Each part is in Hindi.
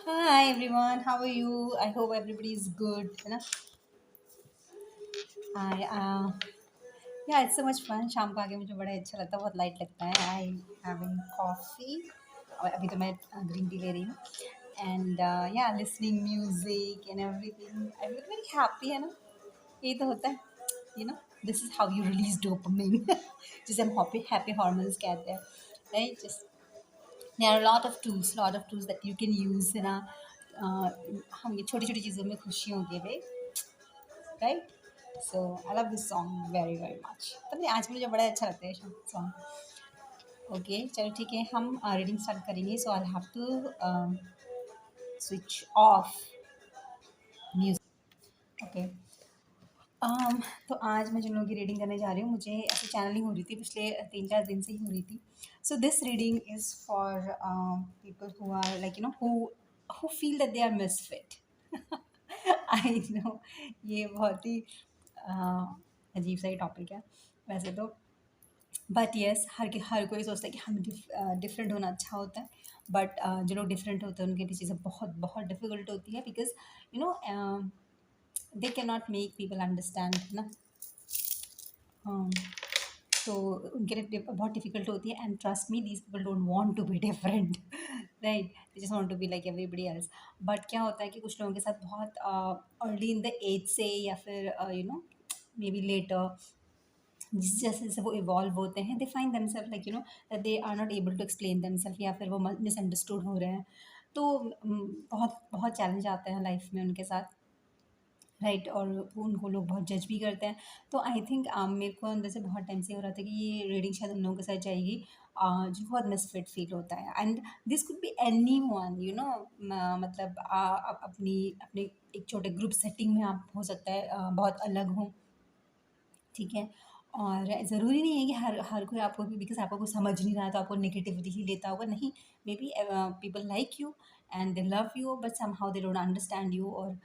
Hi everyone, how are you? I hope everybody is good. है ना? I yeah, it's so much fun. शाम को आके मुझे बड़ा अच्छा लगता है, बहुत लाइट लगता है. I having coffee. और अभी तो मैं ग्रीन टी ले रही हूँ. And yeah, listening music and everything. I feel very happy है ना? यही तो होता है. You know, this is how you release dopamine. जिसे हम happy hormones कहते हैं. Right? Just there are a lot of tools that you can use है ना. हम ये छोटी छोटी चीज़ों में खुशी होंगे भाई, right. So I love this song very very much. पता नहीं आज मुझे बड़ा अच्छा लगता है सॉन्ग. ओके चलो ठीक है, हम रीडिंग स्टार्ट करेंगे. So I have to switch off music. Okay. तो आज मैं जिन लोगों की रीडिंग करने जा रही हूँ, मुझे ऐसी चैनलिंग हो रही थी पिछले 3-4 दिन से ही हो रही थी. So this reading is for people who are like you know who feel that they are misfit. I know ये बहुत ही अजीब सा ही टॉपिक है वैसे तो. बट येस, हर कोई सोचता है कि हम डिफरेंट होना अच्छा होता है. बट जो लोग डिफरेंट होते हैं उनके लिए चीज़ें बहुत बहुत डिफ़िकल्ट होती है, because you know they can not make people understand ना. um, तो उनके लिए बहुत डिफिकल्ट होती है. And trust me, these people don't want to be different, right. They just want to be like everybody else. But क्या होता है कि कुछ लोगों के साथ बहुत अर्ली इन द एज से, या फिर you know maybe later, जैसे जैसे वो इवॉल्व होते हैं, they find themselves like you know that they are not able to explain themselves, या फिर वो मिसअंडरस्टूड हो रहे हैं. तो बहुत बहुत चैलेंज आते हैं लाइफ में उनके साथ, राइट. और वो उनको लोग बहुत जज भी करते हैं. तो आई थिंक मेरे को अंदर से बहुत टाइम से हो रहा था कि ये रीडिंग शायद उन लोगों के साथ जाएगी जो बहुत मिसफिट फील होता है. And this could be any one, you know. मतलब अपनी अपने एक छोटे ग्रुप सेटिंग में आप हो सकता है बहुत अलग हों, ठीक है. और ज़रूरी नहीं है कि हर कोई आपको भी, बिकॉज़ आपको कुछ समझ नहीं रहा है तो आपको नेगेटिविटी ही लेता होगा. नहीं, may be people like you and they love you, but somehow they don't understand you. और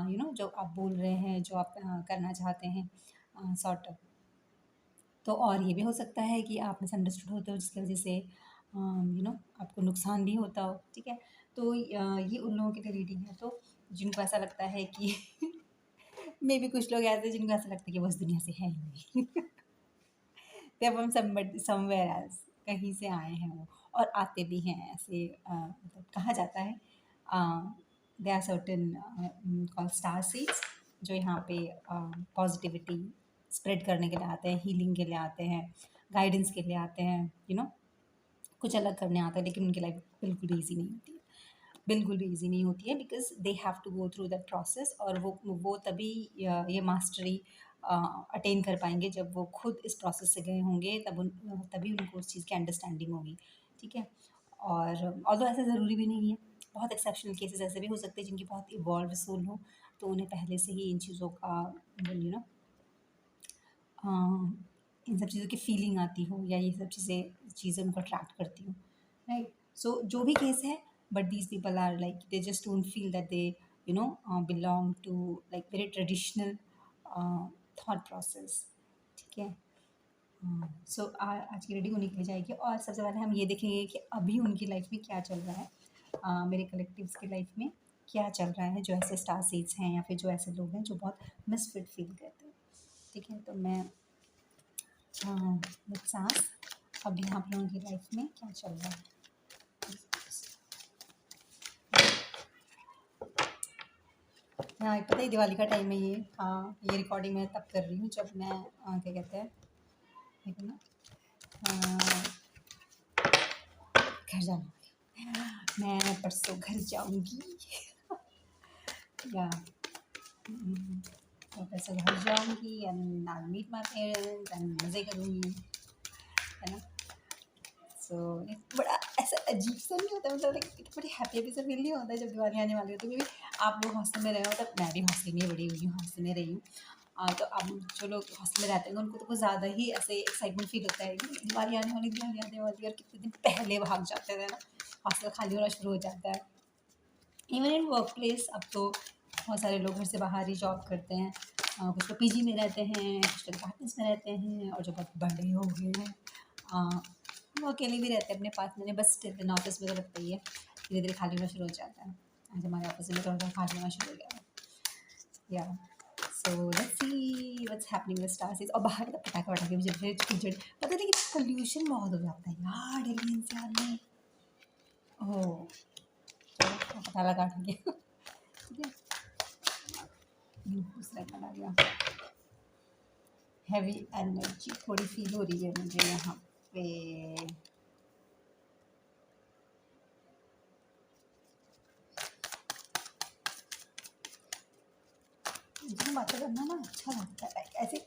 यू नो जो आप बोल रहे हैं, जो आप करना चाहते हैं, सॉर्ट ऑफ. तो और ये भी हो सकता है कि आप मिसअंडरस्टूड होते हो, जिसकी वजह से यू नो आपको नुकसान भी होता हो, ठीक है. तो ये उन लोगों के लिए रीडिंग है, तो जिनको ऐसा लगता है कि मे बी कुछ लोग ऐसे हैं जिनको ऐसा लगता है कि वो इस दुनिया से है ही नहीं. दे फ्रॉम समवेयर एल्स, कहीं से आए हैं वो, और आते भी हैं ऐसे. मतलब कहा जाता है they are certain called star seeds, जो यहाँ पे पॉजिटिविटी स्प्रेड करने के लिए आते हैं, हीलिंग के लिए आते हैं, गाइडेंस के लिए आते हैं, यू नो कुछ अलग करने आता है. लेकिन उनकी लाइफ बिल्कुल भी ईजी नहीं होती है, बिल्कुल भी ईजी नहीं होती है, because they have to go through that process. और वो तभी ये मास्टरी अटेन कर पाएंगे जब वो खुद इस प्रोसेस से गए होंगे, तभी उनको उस चीज़ की अंडरस्टैंडिंग होगी, ठीक है. और ऑल्दो ऐसा ज़रूरी भी नहीं है, बहुत एक्सेप्शनल केसेस ऐसे भी हो सकते हैं जिनकी बहुत इवॉल्व सोल हो, तो उन्हें पहले से ही इन चीज़ों का यू नो इन सब चीज़ों की फीलिंग आती हो, या ये सब चीज़ें उनको अट्रैक्ट करती हो, राइट. सो जो भी केस है, but these people are like they just don't feel that they you know belong to like very traditional thought process, ठीक है. सो आज की रीडिंग उन्हीं के लिए जाएगी. और सबसे पहले हम ये देखेंगे कि अभी उनकी लाइफ में क्या चल रहा है, मेरे कलेक्टिव्स की लाइफ में क्या चल रहा है, जो ऐसे स्टार सीड्स हैं या फिर जो ऐसे लोग हैं जो बहुत मिसफिट फील करते हैं, ठीक है. तो मैं लेट्स आस्क अभी आप लोगों की लाइफ में क्या चल रहा है. हाँ, पता ही दिवाली का टाइम है ये. हाँ, ये रिकॉर्डिंग मैं तब कर रही हूँ जब मैं क्या कहते हैं, ठीक है ना, घर जाना. मैं परसों घर जाऊँगी. या मैं परसों घर जाऊँगी and I meet my parents and मज़े करूँगी, है ना. सो बड़ा ऐसा अजीब सा नहीं होता, मतलब लाइक बड़ी हैप्पी सा फील नहीं होता है जब दिवाली आने वाली होती है. क्योंकि आप लोग हॉस्टल में रहे हो, तब मैं भी हॉस्टल में बड़ी हुई हूँ, हॉस्टल में रही हूँ. तो अब जो लोग हॉस्टल में रहते हैं उनको तो कुछ ज़्यादा ही ऐसे एक्साइटमेंट फील होता है कि दिवाली आने वाली, दिवाली आने वाली. और कितने दिन पहले भाग जाते थे ना, हॉस्टल खाली होना शुरू हो जाता है. इवन इन वर्क प्लेस अब तो बहुत सारे लोग घर से बाहर ही जॉब करते हैं. कुछ लोग पीजी में रहते हैं, कुछ लोग अपार्टमेंट्स में रहते हैं, और जो बहुत बड़े हो गए हैं वो अकेले भी रहते हैं अपने पास में. बस स्टिल इन ऑफिस में तो लगता ही है, धीरे धीरे खाली होना शुरू हो जाता है. आज हमारे ऑफिस में थोड़ा सा खा लेना शुरू हो गया। या so let's see what's happening with star seeds. और बाहर का पटाखे वटाखे भी जब खिचड़ी, पता है लेकिन पोल्यूशन बहुत हो जाता है यार दिल्ली एनसीआर में। ओह चलो पता लगा ठीक है। ठीक है दूसरा का आ गया। हैवी एनर्जी थोड़ी फील हो रही है मुझे यहाँ पे। मुझे बातें करना ना अच्छा लगता है, लाइक ऐसे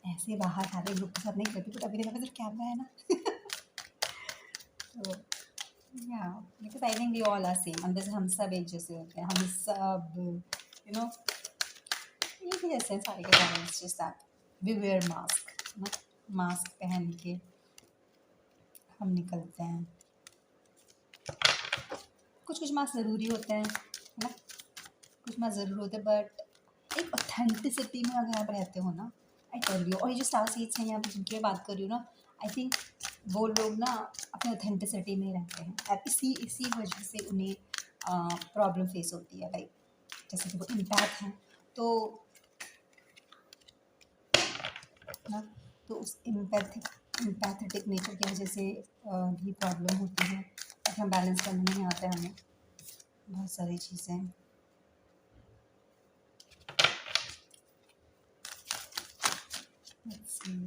ऐसे बाहर सारे ग्रुप के साथ नहीं करती, बट अभी देखा सिर्फ कैमरा है ना। तो या because I think we all are same, अंदर से हम सब एक जैसे होते हैं, हम सब यू नो एक ही जैसे हैं सारे के सारे। It's just that we wear mask ना, मास्क पहन के हम निकलते हैं। कुछ कुछ मास्क ज़रूरी होते हैं है ना, कुछ मास्क ज़रूर होते हैं, बट एक ऑथेंटिसिटी में अगर आप रहते हो ना, आई टेल यू। और ये जो स्टार सीड्स हैं यहाँ पे जिनकी मैं बात कर रही हूँ ना, आई थिंक वो लोग ना अपने ऑथेंटिसिटी में रहते हैं, और इसी इसी वजह से उन्हें प्रॉब्लम फेस होती है। लाइक जैसे कि वो इम्पैथ हैं तो ना, तो उस इम्पैथेटिक नेचर की वजह से भी प्रॉब्लम होती है, और हम बैलेंस करने नहीं आता है हमें बहुत सारी चीज़ें। Let's see.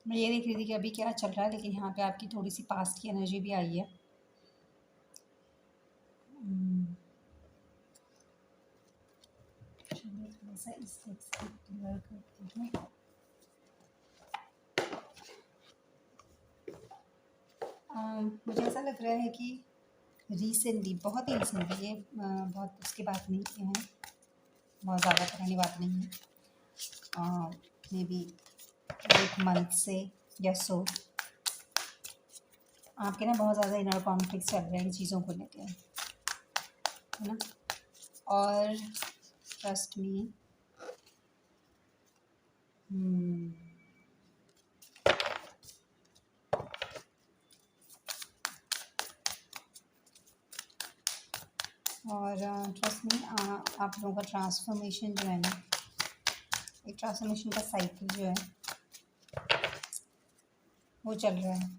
मैं ये देख रही थी कि अभी क्या चल रहा है, लेकिन यहाँ पे आपकी थोड़ी सी पास्ट की एनर्जी भी आई है। चलिए थोड़ा सा इस टेक्स्ट को क्लियर करती हूँ। मुझे ऐसा लग रहा है कि रिसेंटली, बहुत ही रिसेंटली, ये बहुत उसकी बात नहीं है, बहुत ज़्यादा पुरानी बात नहीं है, मे बी एक मंथ से या सो आपके ना बहुत ज़्यादा इनर कॉन्फ्लिक्ट चल रहे हैं चीज़ों को लेकर, है ना। और ट्रस्ट मी, और ट्रस्ट मी, आप लोगों का ट्रांसफॉर्मेशन जो है ना, एक ट्रांसफॉर्मेशन का साइकिल जो है वो चल रहा है।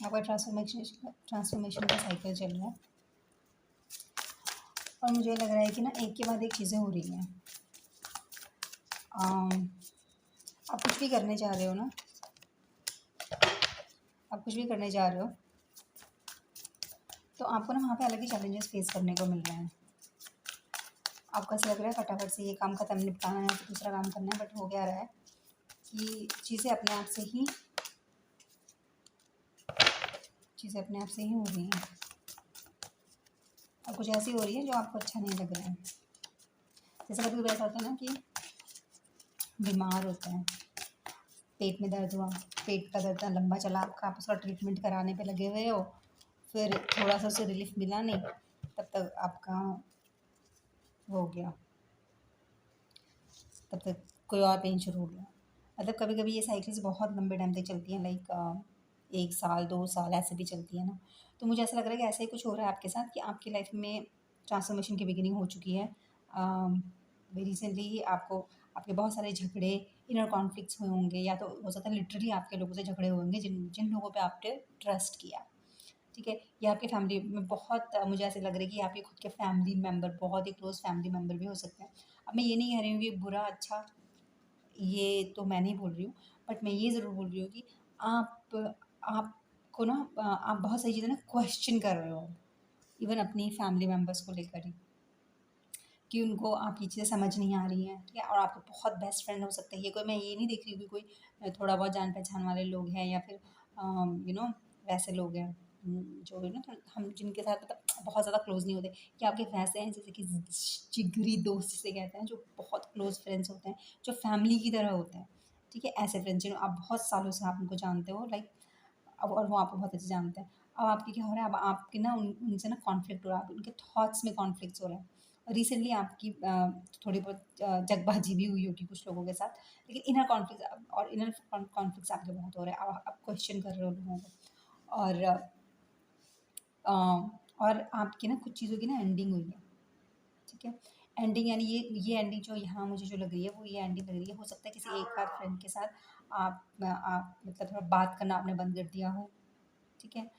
आपका ट्रांसफॉर्मेशन का साइकिल चल रहा है, और मुझे लग रहा है कि ना एक के बाद एक चीज़ें हो रही हैं। आप कुछ भी करने जा रहे हो ना, आप कुछ भी करने जा रहे हो तो आपको ना वहाँ पे अलग ही चैलेंजेस फेस करने को मिल रहे हैं। आपको ऐसा लग रहा है फटाफट से ये काम ख़त्म निपटाना है तो दूसरा काम करना है, बट हो क्या रहा है कि चीज़ें अपने आप से ही हो रही हैं, और कुछ ऐसी हो रही है जो आपको अच्छा नहीं लग रहा है। जैसे कभी कभी ऐसा होता है ना कि बीमार होता है, पेट में दर्द हुआ, पेट का दर्द लंबा चला आपका, आप उसका ट्रीटमेंट कराने पे लगे हुए हो, फिर थोड़ा सा उससे रिलीफ मिला नहीं, तब तक आपका हो गया, तब तक कोई और पेन शुरू हो गया। मतलब कभी कभी ये साइकिल्स बहुत लंबे टाइम तक चलती हैं, लाइक 1 साल 2 साल ऐसे भी चलती है ना। तो मुझे ऐसा लग रहा है कि ऐसा ही कुछ हो रहा है आपके साथ, कि आपकी लाइफ में ट्रांसफॉर्मेशन की बिगिनिंग हो चुकी है। अभी रिसेंटली ही आपको आपके बहुत सारे झगड़े, इनर कॉन्फ्लिक्ट्स हुए होंगे, या तो हो सकता है लिटरली आपके लोगों से झगड़े हुए होंगे जिन जिन लोगों पे आपने ट्रस्ट किया। ठीक है? ये आपके फैमिली में बहुत मुझे ऐसे लग रहा है कि आपके खुद के फैमिली मेंबर, बहुत ही क्लोज़ फैमिली मेंबर भी हो सकते हैं। अब मैं ये नहीं कह रही हूँ कि बुरा, अच्छा, ये तो मैं नहीं बोल रही हूँ, बट मैं ये ज़रूर बोल रही हूँ कि आप आपको ना आप बहुत सारी चीज़ें ना क्वेश्चन कर रहे हो, इवन अपनी फैमिली मेंबर्स को लेकर ही, कि उनको आपकी चीज़ें समझ नहीं आ रही हैं, ठीक है? और आपके बहुत बेस्ट फ्रेंड हो सकते हैं। ये कोई, मैं ये नहीं देख रही हूँ कि कोई थोड़ा बहुत जान-पहचान वाले लोग हैं या फिर वैसे लोग हैं, जो है ना हम जिनके साथ मतलब बहुत ज़्यादा क्लोज़ नहीं होते, कि आपके वैसे हैं जैसे कि जिगरी दोस्त जिसे कहते हैं, जो बहुत क्लोज़ फ्रेंड्स होते हैं, जो फैमिली की तरह होते हैं, ठीक है? ऐसे फ्रेंड्स जिन्हें आप बहुत सालों से आप उनको जानते हो, लाइक अब, और वो आपको बहुत अच्छे से जानते हैं। अब आपके क्या हो रहा है, अब आपके ना उनसे ना कॉन्फ्लिक्ट हो रहा है, उनके थॉट्स में कॉन्फ्लिक्ट्स हो रहे हैं। और रिसेंटली आपकी थोड़ी बहुत जगबाजी भी हुई होगी कुछ लोगों के साथ, लेकिन इनर कॉन्फ्लिक्ट्स, और इनर कॉन्फ्लिक्ट्स आपके बहुत हो रहे हैं। अब आप क्वेश्चन कर रहे हो लोगों को, अ, और आपकी ना कुछ चीज़ों की ना एंडिंग हुई है, ठीक है? एंडिंग यानी ये एंडिंग जो यहाँ मुझे जो लग रही है, वो ये एंडिंग लग रही है, हो सकता है किसी एक आध फ्रेंड के साथ आप मतलब थोड़ा बात करना आपने बंद कर दिया हो, ठीक है?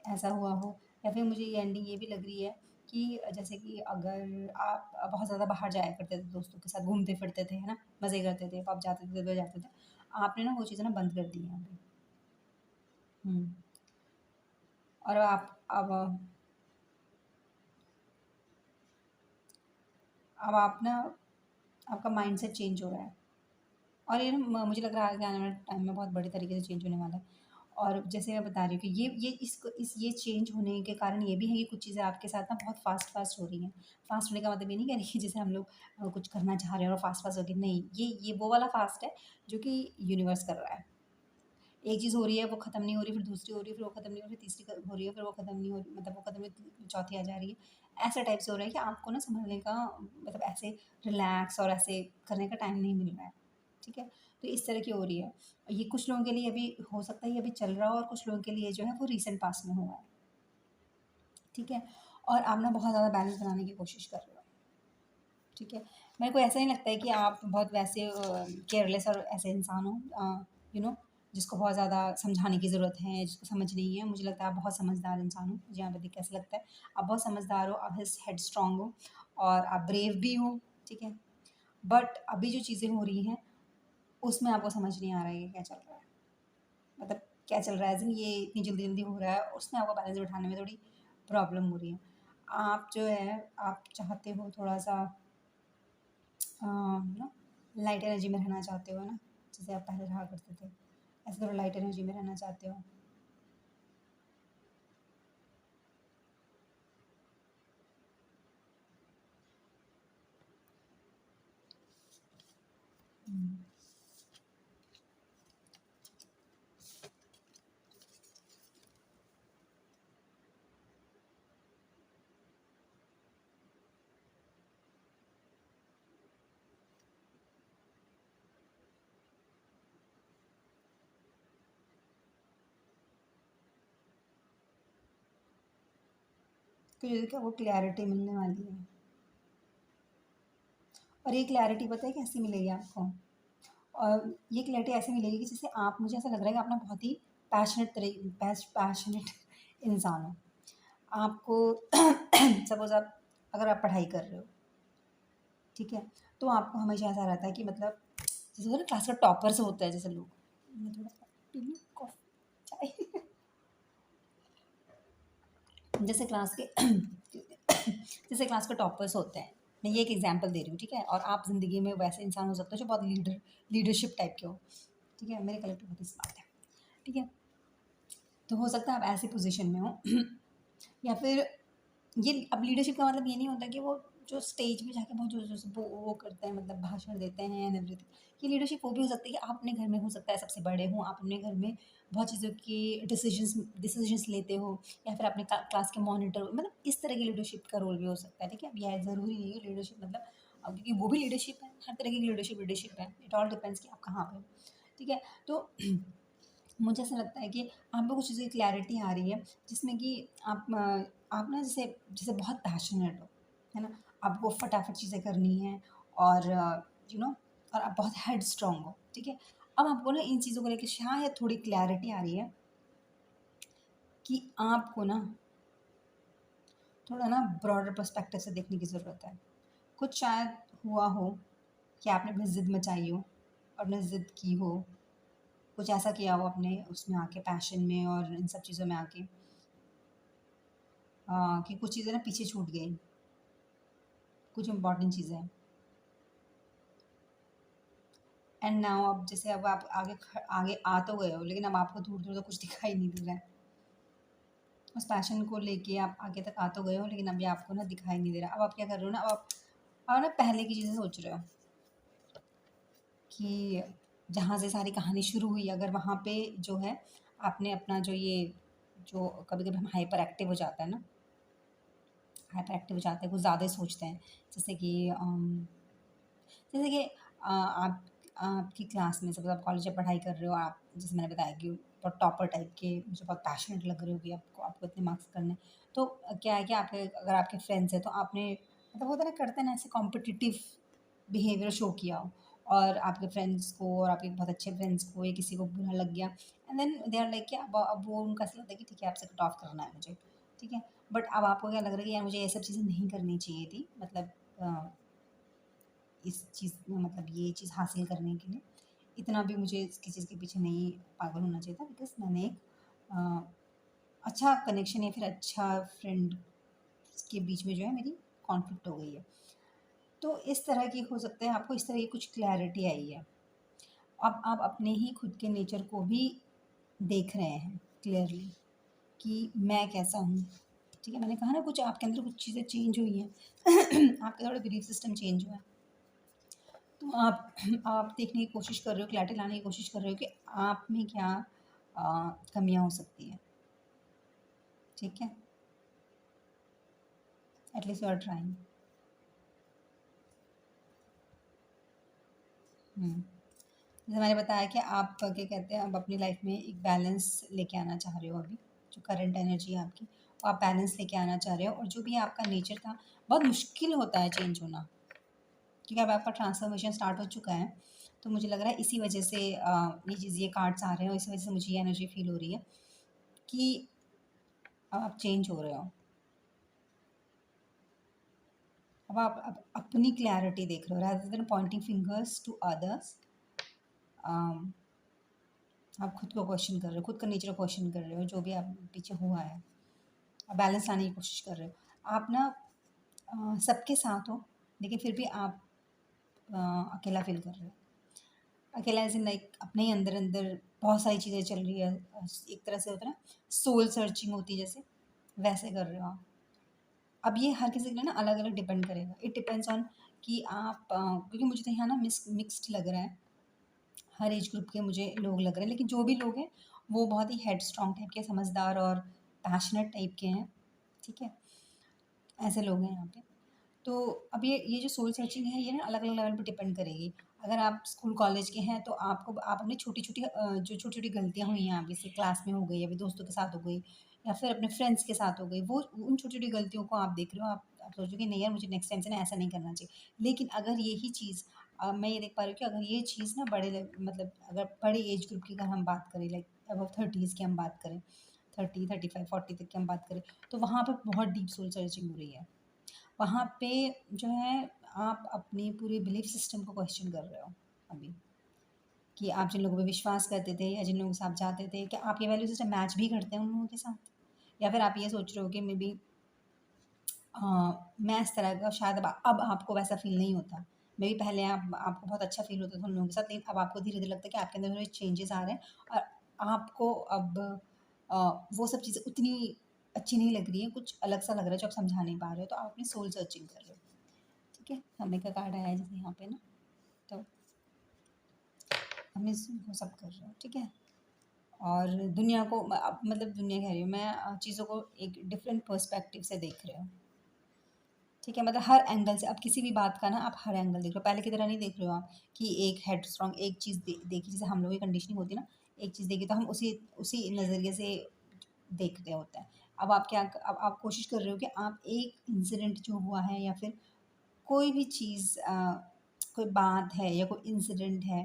ऐसा हुआ हो, या फिर मुझे ये एंडिंग ये भी लग रही है कि जैसे कि अगर आप बहुत ज़्यादा बाहर जाया करते थे दोस्तों के साथ, घूमते-फिरते थे, है ना? मज़े करते थे, पब जाते थे, इधर जाते थे। आपने ना वो चीज़ें ना बंद कर दी हैं अभी। हुँ। और अब आप ना आपका माइंडसेट चेंज हो रहा है। और ये ना मुझे लग रहा है कि आने वाले टाइम में बहुत बड़ी तरीके से चेंज होने वाला है। और जैसे मैं बता रही हूँ कि ये चेंज होने के कारण ये भी है कि कुछ चीज़ें आपके साथ ना बहुत फ़ास्ट हो रही हैं। फ़ास्ट होने का मतलब ये नहीं कह रही कि जैसे हम लोग कुछ करना चाह रहे हैं और फ़ास्ट हो गई, नहीं, ये वो वाला फ़ास्ट है जो कि यूनिवर्स कर रहा है। एक चीज़ हो रही है, वो ख़त्म नहीं हो रही, फिर दूसरी हो रही है, फिर वो ख़त्म नहीं हो रही, तीसरी हो रही है, फिर वो ख़त्म नहीं हो रही, मतलब वो ख़त्म नहीं, चौथी आ जा रही है। ऐसे टाइप से हो रहा है कि आपको ना सँभलने का, मतलब ऐसे रिलैक्स और ऐसे करने का टाइम नहीं मिल रहा है, ठीक है? तो इस तरह की हो रही है। ये कुछ लोगों के लिए अभी हो सकता है ये अभी चल रहा हो, और कुछ लोगों के लिए जो है वो रीसेंट पास्ट में हुआ है, ठीक है? और आप ना बहुत ज़्यादा बैलेंस बनाने की कोशिश कर रहे हो, ठीक है? मेरे को ऐसा नहीं लगता है कि आप बहुत वैसे केयरलेस और ऐसे इंसान हो, यू नो जिसको बहुत ज़्यादा समझाने की ज़रूरत है, जिसको समझ नहीं है। मुझे लगता है आप बहुत समझदार इंसान हो, मुझे यहाँ पे देख के ऐसा लगता है। आप बहुत समझदार हो, आप हेड स्ट्रॉन्ग हो, और आप ब्रेव भी हो, ठीक है? बट अभी जो चीज़ें हो रही हैं, उसमें आपको समझ नहीं आ रहा है कि क्या चल रहा है। मतलब क्या चल रहा है, एज़ इन ये इतनी जल्दी-जल्दी हो रहा है, उसमें आपको बैलेंस बिठाने में थोड़ी प्रॉब्लम हो रही है। आप जो है, आप चाहते हो थोड़ा-सा ना लाइट एनर्जी में रहना चाहते हो ना, जैसे आप पहले रहा करते थे, ऐसे थोड़ा लाइट एनर्जी में रहना चाहते हो। हुँ। तो ये क्या, वो क्लैरिटी मिलने वाली है, और ये क्लैरिटी पता है कैसे मिलेगी आपको? और ये क्लैरिटी ऐसे मिलेगी कि जैसे आप, मुझे ऐसा लग रहा है कि आप ना बहुत ही पैशनेट इंसान हो। आपको सपोज़ आप, अगर आप पढ़ाई कर रहे हो, ठीक है? तो आपको हमेशा ऐसा रहता है कि मतलब जैसे वो ना क्लास का टॉपर्स होता है जैसे लोग, मैं थोड़ा-सा पी लूँ कॉफ़ी, चाय? जैसे क्लास के जैसे क्लास के टॉपर्स होते हैं, मैं ये एक एग्जांपल दे रही हूँ, ठीक है? और आप ज़िंदगी में वैसे इंसान हो सकते हो जो बहुत लीडरशिप टाइप के हो, ठीक है? मेरे कलेक्टर बहुत ही स्मार्ट है, ठीक है? तो हो सकता है आप ऐसी पोजीशन में हो या फिर ये, अब लीडरशिप का मतलब ये नहीं होता कि वो जो स्टेज पे जाके बहुत जोर-जोर से वो करते हैं, मतलब भाषण देते हैं एंड एवरीथिंग। ये लीडरशिप वो भी हो सकती है कि आप अपने घर में, हो सकता है सबसे बड़े हो, आप अपने घर में बहुत चीज़ों की डिसीजंस लेते हो, या फिर अपने क्लास के मॉनिटर हो, मतलब इस तरह की लीडरशिप का रोल भी हो सकता है, ठीक है? अब ये ज़रूरी नहीं है लीडरशिप मतलब, क्योंकि वो भी लीडरशिप है, हर तरह की लीडरशिप है, इट ऑल डिपेंड्स कि आप कहाँ पे हो, ठीक है? तो मुझे ऐसा लगता है कि आप में कुछ चीज़ें की क्लैरिटी आ रही है, जिसमें कि आप ना जैसे जैसे बहुत पैशनेट हो, है ना? आपको फटाफट चीज़ें करनी हैं, और यू नो और आप बहुत हेड स्ट्रॉन्ग हो, ठीक है? अब आपको ना इन चीज़ों को लेके शायद थोड़ी क्लैरिटी आ रही है कि आपको ना थोड़ा ना ब्रॉडर पर्सपेक्टिव से देखने की ज़रूरत है। कुछ शायद हुआ हो कि आपने अपनी ज़िद मचाई हो, आपने ज़िद की हो, कुछ ऐसा किया हो आपने उसमें आके पैशन में और इन सब चीज़ों में आके कि कुछ चीज़ें ना पीछे छूट गई, कुछ इम्पोर्टेंट चीज़ें। एंड नाउ अब जैसे अब आप आगे आ तो गए हो, लेकिन अब आपको दूर-दूर तक कुछ दिखाई नहीं दे रहा है। उस पैशन को लेके आप आगे तक आ तो गए हो, लेकिन अभी आपको ना दिखाई नहीं दे रहा। अब आप क्या कर रहे हो ना, अब ना पहले की चीज़ें सोच रहे हो कि जहाँ से सारी कहानी शुरू हुई, अगर वहाँ पे जो है आपने अपना जो कभी-कभी हम हाइपर एक्टिव हो जाता है ना, हाइपर एक्टिव हो जाते हैं, कुछ ज़्यादा ही सोचते हैं। जैसे कि जैसे कि आप आपकी क्लास में सपोज़ आप कॉलेज में पढ़ाई कर रहे हो, आप जैसे मैंने बताया कि बहुत टॉपर टाइप के मुझे बहुत पैशनेट लग रहे हो कि आपको आपको इतने मार्क्स करने हैं। तो क्या है कि आपके अगर आपके फ्रेंड्स हैं तो आपने मतलब होता है ना, करते हैं ना ऐसे कॉम्पिटिटिव बिहेवियर शो किया हो और आपके फ्रेंड्स को और आपके बहुत अच्छे फ्रेंड्स को या किसी को बुरा लग गया, and then they are like कि अब वो उनका ऐसा लगता है कि ठीक है आपसे कट ऑफ करना है मुझे, ठीक है। बट अब आपको क्या लग रहा है कि यार मुझे ये सब चीज़ें नहीं करनी चाहिए थी, मतलब इस चीज़ में मतलब ये चीज़ हासिल करने के लिए इतना भी मुझे इसकी चीज़ के पीछे नहीं पागल होना चाहिए था, बिकॉज़ मैंने एक अ, अच्छा कनेक्शन या फिर अच्छा फ्रेंड के बीच में जो है मेरी कॉन्फ्लिक्ट हो गई है। तो इस तरह की हो सकता है आपको इस तरह की कुछ क्लैरिटी आई है। अब आप अपने ही खुद के नेचर को भी देख रहे हैं क्लियरली कि मैं कैसा हूँ, ठीक है। मैंने कहा ना कुछ आपके अंदर कुछ चीज़ें चेंज हुई हैं आपका थोड़ा बिलीफ सिस्टम चेंज हुआ है। तो आप देखने की कोशिश कर रहे हो, क्लैरिटी लाने की कोशिश कर रहे हो कि आप में क्या कमियाँ हो सकती हैं, ठीक है? At least you are trying. जैसे मैंने बताया कि आप क्या कहते हैं, अब अपनी लाइफ में एक बैलेंस लेके आना चाह रहे हो अभी, जो करंट एनर्जी है आपकी, वो आप बैलेंस लेके आना चाह रहे हो और जो भी आपका नेचर था, बहुत मुश्किल होता है चेंज होना, क्योंकि अब आपका ट्रांसफॉर्मेशन स्टार्ट हो चुका है। तो मुझे लग रहा है इसी वजह से ये कार्ड्स आ रहे हैं और इसी वजह से मुझे ये एनर्जी फ़ील हो रही है कि अब आप चेंज हो रहे हो। अब आप अब अपनी क्लैरिटी देख रहे हो rather then pointing fingers to others. आप खुद को क्वेश्चन कर रहे हो, खुद का नेचर क्वेश्चन कर रहे हो, जो भी आप पीछे हुआ है आप बैलेंस लाने की कोशिश कर रहे हो। आप ना सबके साथ हो, लेकिन फिर भी आप अकेला फील कर रहे हो। अकेला एज इन लाइक अपने ही अंदर अंदर बहुत सारी चीज़ें चल रही है, एक तरह से होता है ना, सोल सर्चिंग होती है जैसे, वैसे कर रहे हो आप। अब ये हर किसी के लिए ना अलग-अलग डिपेंड करेगा। इट डिपेंड्स ऑन कि आप क्योंकि मुझे तो यहाँ ना मिक्स्ड लग रहा है। हर एज ग्रुप के मुझे लोग लग रहे हैं, लेकिन जो भी लोग हैं, वो बहुत ही हेडस्ट्रॉन्ग टाइप के, समझदार और पैशनेट टाइप के हैं, ठीक है? ऐसे लोग हैं यहाँ पे। तो अब ये जो सोल सर्चिंग है, ये ना अलग-अलग लेवल पे डिपेंड करेगी। अगर आप स्कूल कॉलेज के हैं, तो आप अपनी छोटी-छोटी जो छोटी-छोटी गलतियाँ हुई हैं, आप जैसे क्लास में हो गई, अभी दोस्तों के साथ हो गई या फिर अपने फ्रेंड्स के साथ हो गई, वो उन छोटी-छोटी गलतियों को आप देख रहे हो, आप सोचोगे नहीं यार मुझे नेक्स्ट टाइम से ना ऐसा नहीं करना चाहिए। लेकिन अगर यही चीज़ मैं ये देख पा रही हूँ कि अगर ये चीज़ ना मतलब अगर बड़े एज ग्रुप की अगर हम बात करें, लाइक अबव 30s की हम बात करें, 30, 35, 40 तक की हम बात करें, तो वहाँ पे बहुत डीप सोल सर्चिंग हो रही है। वहाँ पे जो है आप अपनी पूरी बिलीफ सिस्टम को क्वेश्चन कर रहे हो अभी, कि आप जिन लोगों पे विश्वास करते थे या जिन लोगों के साथ जाते थे, क्या आपके वैल्यू सिस्टम मैच भी करते हैं उन लोगों के साथ? या फिर आप ये सोच रहे हो कि मे बी मैं इस तरह का शायद अब आपको वैसा फ़ील नहीं होता। मे बी पहले आपको बहुत अच्छा फ़ील होता था उन लोगों के साथ, लेकिन अब आपको धीरे-धीरे लगता है कि आपके अंदर थोड़े चेंजेज़ आ रहे हैं और आपको अब अ, वो सब चीज़ें उतनी अच्छी नहीं लग रही हैं, कुछ अलग-सा लग रहा है जो आप समझा नहीं पा रहे हो, तो आप अपनी सोल सर्चिंग कर रहे हो। ठीक है? समय का कार्ड आया है जैसे यहाँ पे ना, तो हम इस वो सब कर रहे हो, ठीक है? और दुनिया को मतलब दुनिया कह रही हूँ मैं, चीज़ों को एक डिफरेंट पर्सपेक्टिव से देख रहे हो, ठीक है? मतलब हर एंगल से, अब किसी भी बात का ना आप हर एंगल देख रहे हो, पहले की तरह नहीं देख रहे हो आप कि एक हेडस्ट्रॉन्ग एक चीज़ देखी, जैसे हम लोगों की कंडीशनिंग होती है ना, एक चीज़ देखी तो हम उसी उसी नज़रिए से देखते होते हैं। अब आप कोशिश कर रहे हो कि आप एक इंसिडेंट जो हुआ है या फिर कोई भी चीज़ कोई बात है या कोई इंसिडेंट है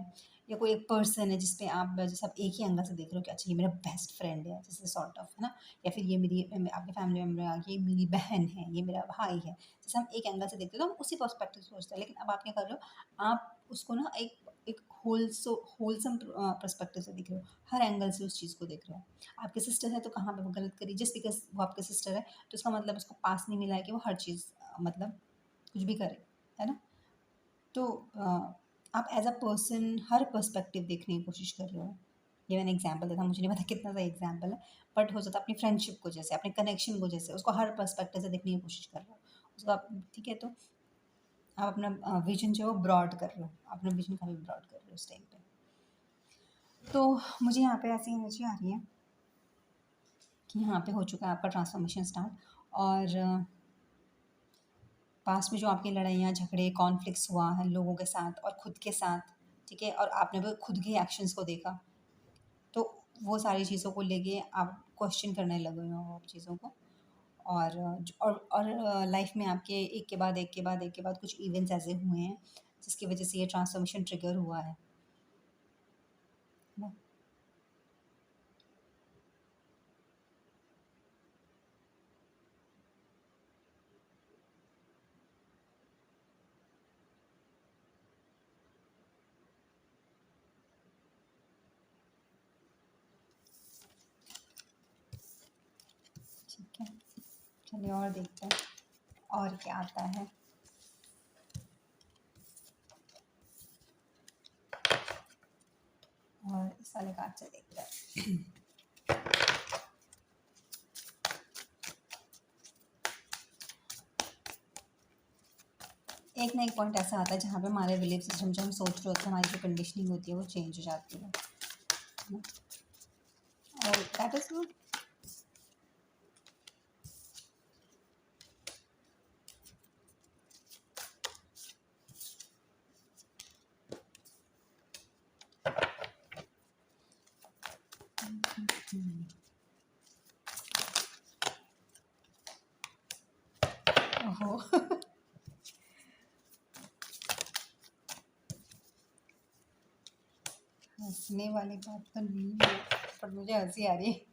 या कोई एक पर्सन है जिस पे आप जैसे आप एक ही एंगल से देख रहे हो कि अच्छा ये मेरा बेस्ट फ्रेंड है, जैसे सॉर्ट ऑफ, है ना? या फिर ये मेरी आपके फैमिली मेम्बर आ, ये मेरी बहन है, ये मेरा भाई है। जैसे हम एक एंगल से देखते हैं तो हम उसी पर्सपेक्टिव से सोचते हैं, लेकिन अब आप क्या कर रहे हो, आप उसको ना एक एक होलसम पर्सपेक्टिव से देख रहे हो, हर एंगल से उस चीज़ को देख रहे हो। आपके सिस्टर है तो कहाँ पे वो गलत करी, जस्ट बिकॉज वो आपके सिस्टर है तो उसका मतलब उसको पास नहीं मिला है कि वो हर चीज़ मतलब कुछ भी करे, है ना? तो आप एज अ पर्सन हर पर्सपेक्टिव देखने की कोशिश कर रहे हो। ये मैंने एग्जांपल दिया था, मुझे नहीं पता कितना सही एग्जांपल है, बट हो सकता है अपनी फ्रेंडशिप को जैसे, अपने कनेक्शन को जैसे, उसको हर पर्सपेक्टिव से देखने की कोशिश कर रहे हो। उसको आप ठीक है, तो आप अपना विजन जो है वो ब्रॉड कर रहे हो, अपना विजन काफ़ी ब्रॉड कर रहे हो उस टाइम पे। तो मुझे यहाँ पे ऐसी एनर्जी आ रही है कि यहाँ पे हो चुका है आपका ट्रांसफॉर्मेशन स्टार्ट, और पास्ट में जो आपकी लड़ाइयाँ, झगड़े, कॉन्फ्लिक्ट्स हुआ है लोगों के साथ और खुद के साथ, ठीक है? और आपने वो खुद के एक्शंस को देखा, तो वो सारी चीज़ों को लेके आप क्वेश्चन करने लगे हो आप चीज़ों को, और लाइफ में आपके एक के बाद एक के बाद एक के बाद कुछ इवेंट्स ऐसे हुए हैं जिसकी वजह से ये ट्रांसफॉर्मेशन ट्रिगर हुआ है ना? ठीक है, चलिए और देखते हैं और क्या आता है। और इस वाले कार्ड से देखते हैं। एक ना एक पॉइंट ऐसा आता है जहाँ पे हमारे बिलीफ सिस्टम जो हम सोच रहे होते हैं, हमारी जो कंडीशनिंग होती है वो चेंज हो जाती है ना? और दैट इज़ गुड। ओहो। हंसने वाली बात तो नहीं है, पर मुझे हंसी आ रही है।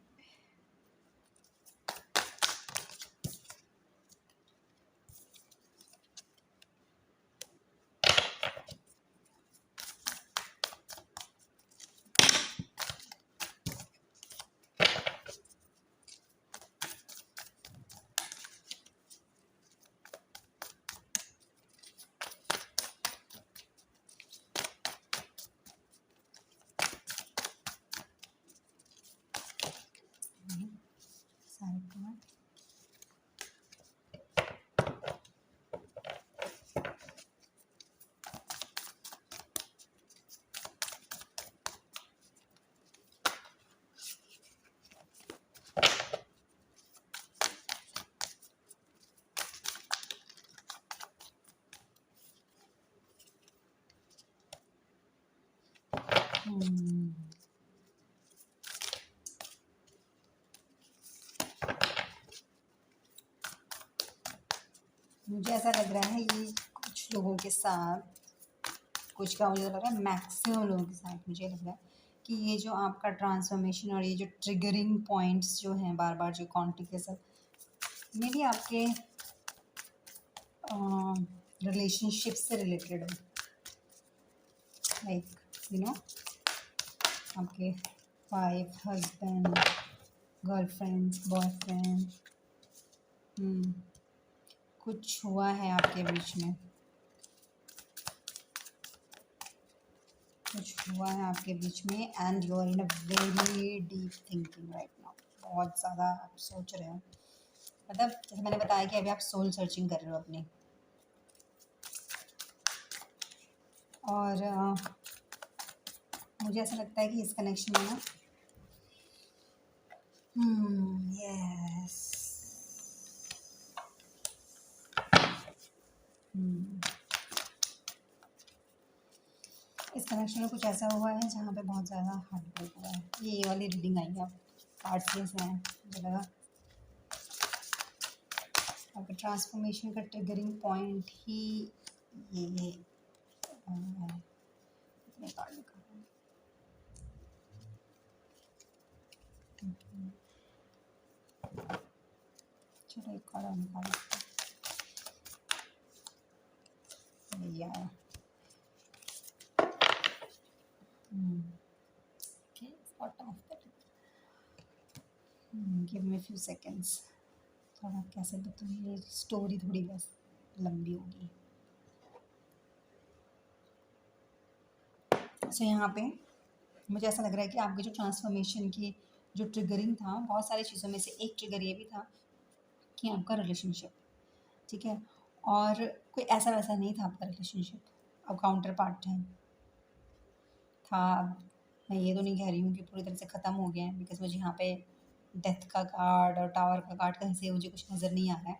सारे कार्ड मुझे ऐसा लग रहा है ये कुछ लोगों के साथ, कुछ का मुझे लग रहा है मैक्सिमम लोगों के साथ मुझे लग रहा है कि ये जो आपका ट्रांसफॉर्मेशन और ये जो ट्रिगरिंग पॉइंट्स जो हैं बार बार जो कॉन्फ्लिक्ट के साथ, मे बी आपके रिलेशनशिप से रिलेटेड हो, लाइक यू नो आपके वाइफ, हस्बैंड, गर्लफ्रेंड्स, बॉयफ्रेंड, कुछ हुआ है आपके बीच में, कुछ हुआ है आपके बीच में, and you are in a very deep thinking right now. बहुत ज़्यादा आप सोच रहे हो, मतलब जैसे मैंने बताया कि अभी आप सोल सर्चिंग कर रहे हो अपनी, और मुझे ऐसा लगता है कि इस कनेक्शन में ना, यस, इस कनेक्शन में कुछ ऐसा हुआ है जहाँ पे बहुत ज़्यादा हार्ट ब्रेक हुआ है। ये वाली रीडिंग आई है, आप कार्ड्स जैसे हैं, मुझे लगा आपके ट्रांसफॉर्मेशन का ट्रिगरिंग पॉइंट ही ये कितने कार्ड लिखा है, चलो एक और निकाल यार। Okay, bottom of the give me a few seconds। थोड़ा कैसे बताऊँ, ये स्टोरी थोड़ी बस लंबी होगी। सो यहाँ पे मुझे ऐसा लग रहा है कि आपके जो ट्रांसफॉर्मेशन की जो ट्रिगरिंग था, बहुत सारी चीज़ों में से एक ट्रिगर ये भी था कि आपका रिलेशनशिप, ठीक है, और कोई ऐसा वैसा नहीं था आपका रिलेशनशिप, अब काउंटर पार्ट है था। मैं ये तो नहीं कह रही हूँ कि पूरी तरह से ख़त्म हो गया है, बिकॉज मुझे यहाँ पे डेथ का कार्ड और टावर का कार्ड कहीं से मुझे कुछ नज़र नहीं आ रहा है।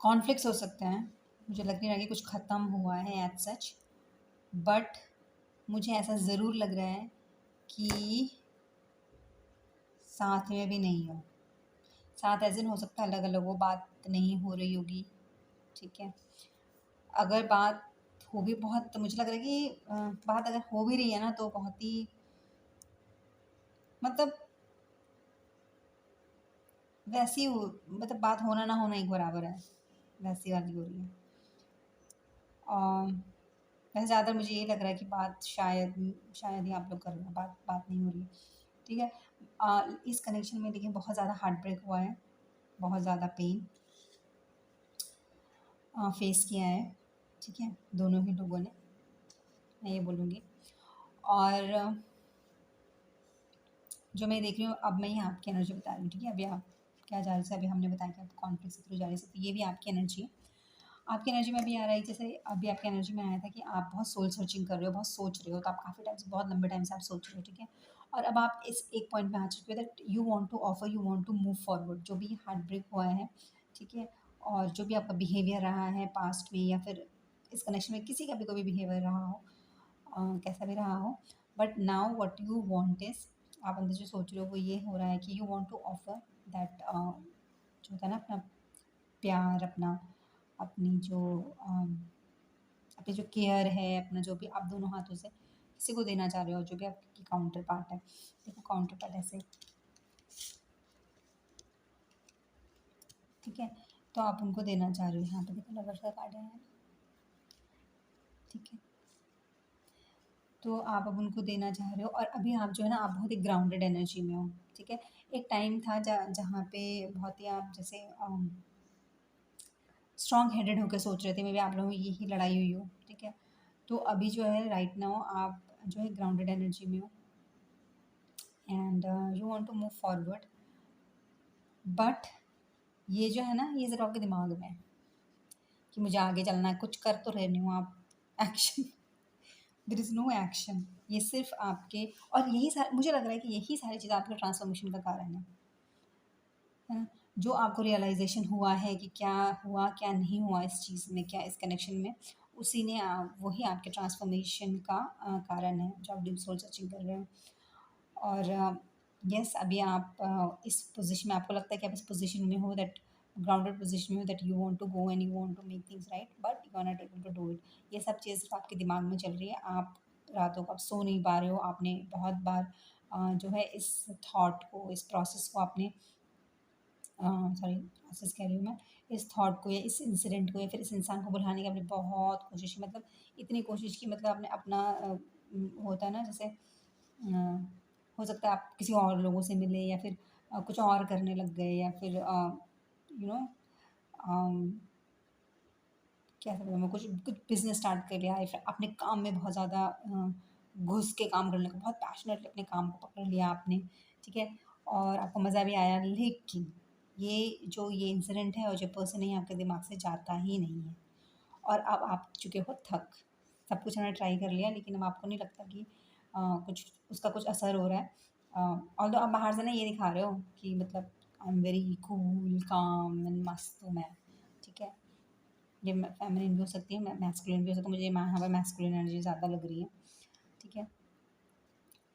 कॉन्फ्लिक्ट्स हो सकते हैं, मुझे लग नहीं रहा कि कुछ ख़त्म हुआ है एज सच, बट मुझे ऐसा ज़रूर लग रहा है कि साथ में भी नहीं हो। साथ एज़ इन हो सकता है अलग अलग हो, बात नहीं हो रही होगी, ठीक है। अगर बात हो भी बहुत, तो मुझे लग रहा है कि बात अगर हो भी रही है ना तो बहुत ही मतलब वैसी हो, मतलब बात होना ना होना एक बराबर है, वैसी वाली हो रही है। वैसे ज़्यादा मुझे ये लग रहा है कि बात शायद ही आप लोग कर रहे हो, बात बात नहीं हो रही है, ठीक है। इस कनेक्शन में देखिए बहुत ज़्यादा हार्ट ब्रेक हुआ है, बहुत ज़्यादा पेन फेस किया है, ठीक है, दोनों ही लोगों ने, मैं ये बोलूँगी। और जो मैं देख रही हूँ, अब मैं ये आपकी एनर्जी बता रही हूँ, ठीक है। अभी आप क्या जा रहे थे, अभी हमने बताया कि आप कॉन्फ्लिक्ट से थ्रू जा रहे थे, तो ये भी आपकी एनर्जी है। आपकी एनर्जी में भी आ रहा है, जैसे अभी आपकी एनर्जी में आया था कि आप बहुत सोल सर्चिंग कर रहे हो, बहुत सोच रहे हो, तो आप काफ़ी टाइम से, बहुत लंबे टाइम से आप सोच रहे हो, ठीक है। और अब आप इस एक पॉइंट पे आ चुके हो that you want to offer, you want to move forward. जो भी हार्ट ब्रेक हुआ है, ठीक है, और जो भी आपका बिहेवियर रहा है पास्ट में, या फिर इस कनेक्शन में किसी का भी कोई बिहेवियर रहा हो, कैसा भी रहा हो, but now what you want is, आप अंदर जो सोच रहे हो वो ये हो रहा है कि you want to offer that, जो होता है ना अपना प्यार, अपना अपनी जो अपनी जो केयर है, अपना जो भी आप दोनों हाथों से किसी को देना चाह रहे हो, जो भी आपकी काउंटर पार्ट है, देखो काउंटर पार्ट ऐसे, ठीक है, तो आप उनको देना चाह रहे हो। यहाँ पे देखो लवर्स का कार्ड है, ठीक है, तो आप अब उनको देना चाह रहे हो, और अभी आप जो है ना, आप बहुत ही ग्राउंडेड एनर्जी में हो, ठीक है। एक टाइम था जहाँ पे बहुत ही आप जैसे स्ट्रॉन्ग हेडेड होकर सोच रहे थे, मे बी आप लोगों की यही लड़ाई हुई हो, ठीक है। तो अभी जो है राइट नाउ आप जो है ग्राउंडेड एनर्जी में हो, and you want to move forward, but ये जो है ना, ये ज़रा आपके दिमाग में है कि मुझे आगे चलना है, कुछ कर तो रहे नहीं हो आप, action there is no action. ये सिर्फ आपके, और यही मुझे लग रहा है कि यही सारी चीज़ें आपके ट्रांसफॉर्मेशन का कारण है ना। जो आपको रियलाइजेशन हुआ है कि क्या हुआ क्या नहीं हुआ इस चीज़ में, क्या इस कनेक्शन में, उसी ने वही आपके ट्रांसफॉर्मेशन का कारण है, जो आप डीप सोल सर्चिंग कर रहे हो। और यस, अभी आप इस पोजीशन में, आपको लगता है कि आप इस पोजीशन में हो, दैट ग्राउंडेड पोजीशन में हो, that you want to go and you want to make things right, but you are not able to do it. ये सब चीज़ सिर्फ आपके दिमाग में चल रही है, आप रातों को आप सो नहीं पा रहे हो, आपने बहुत बार जो है इस थॉट को, इस प्रोसेस को आपने, सॉरी प्रोसेस कह रही हूँ मैं, इस थॉट को या इस इंसिडेंट को या फिर इस इंसान को भुलाने की आपने बहुत कोशिश की, मतलब इतनी कोशिश की, मतलब आपने अपना होता है ना जैसे, हो सकता है आप किसी और लोगों से मिले, या फिर कुछ और करने लग गए, या फिर यू नो क्या कहते हैं, कुछ कुछ बिजनेस स्टार्ट कर लिया, या फिर अपने काम में बहुत ज़्यादा घुस के काम करने लगे, बहुत पैशनेटली अपने काम को पकड़ लिया आपने, ठीक है, और आपको मज़ा भी आया, लेकिन ये इंसिडेंट है और जो पर्सन है ये आपके दिमाग से जाता ही नहीं है। और अब आप चुके हो थक, सब कुछ हमने ट्राई कर लिया, लेकिन अब आपको नहीं लगता कि कुछ उसका कुछ असर हो रहा है। ऑल्दो आप बाहर से ना ये दिखा रहे हो कि मतलब आई एम वेरी कूल काम एंड मस्त हूँ मैं, ठीक है। ये फेमिनिन भी हो सकती है, मैस्कुलिन भी हो सकता है, मुझे यहाँ पे मैस्कुलिन एनर्जी ज़्यादा लग रही है, ठीक है।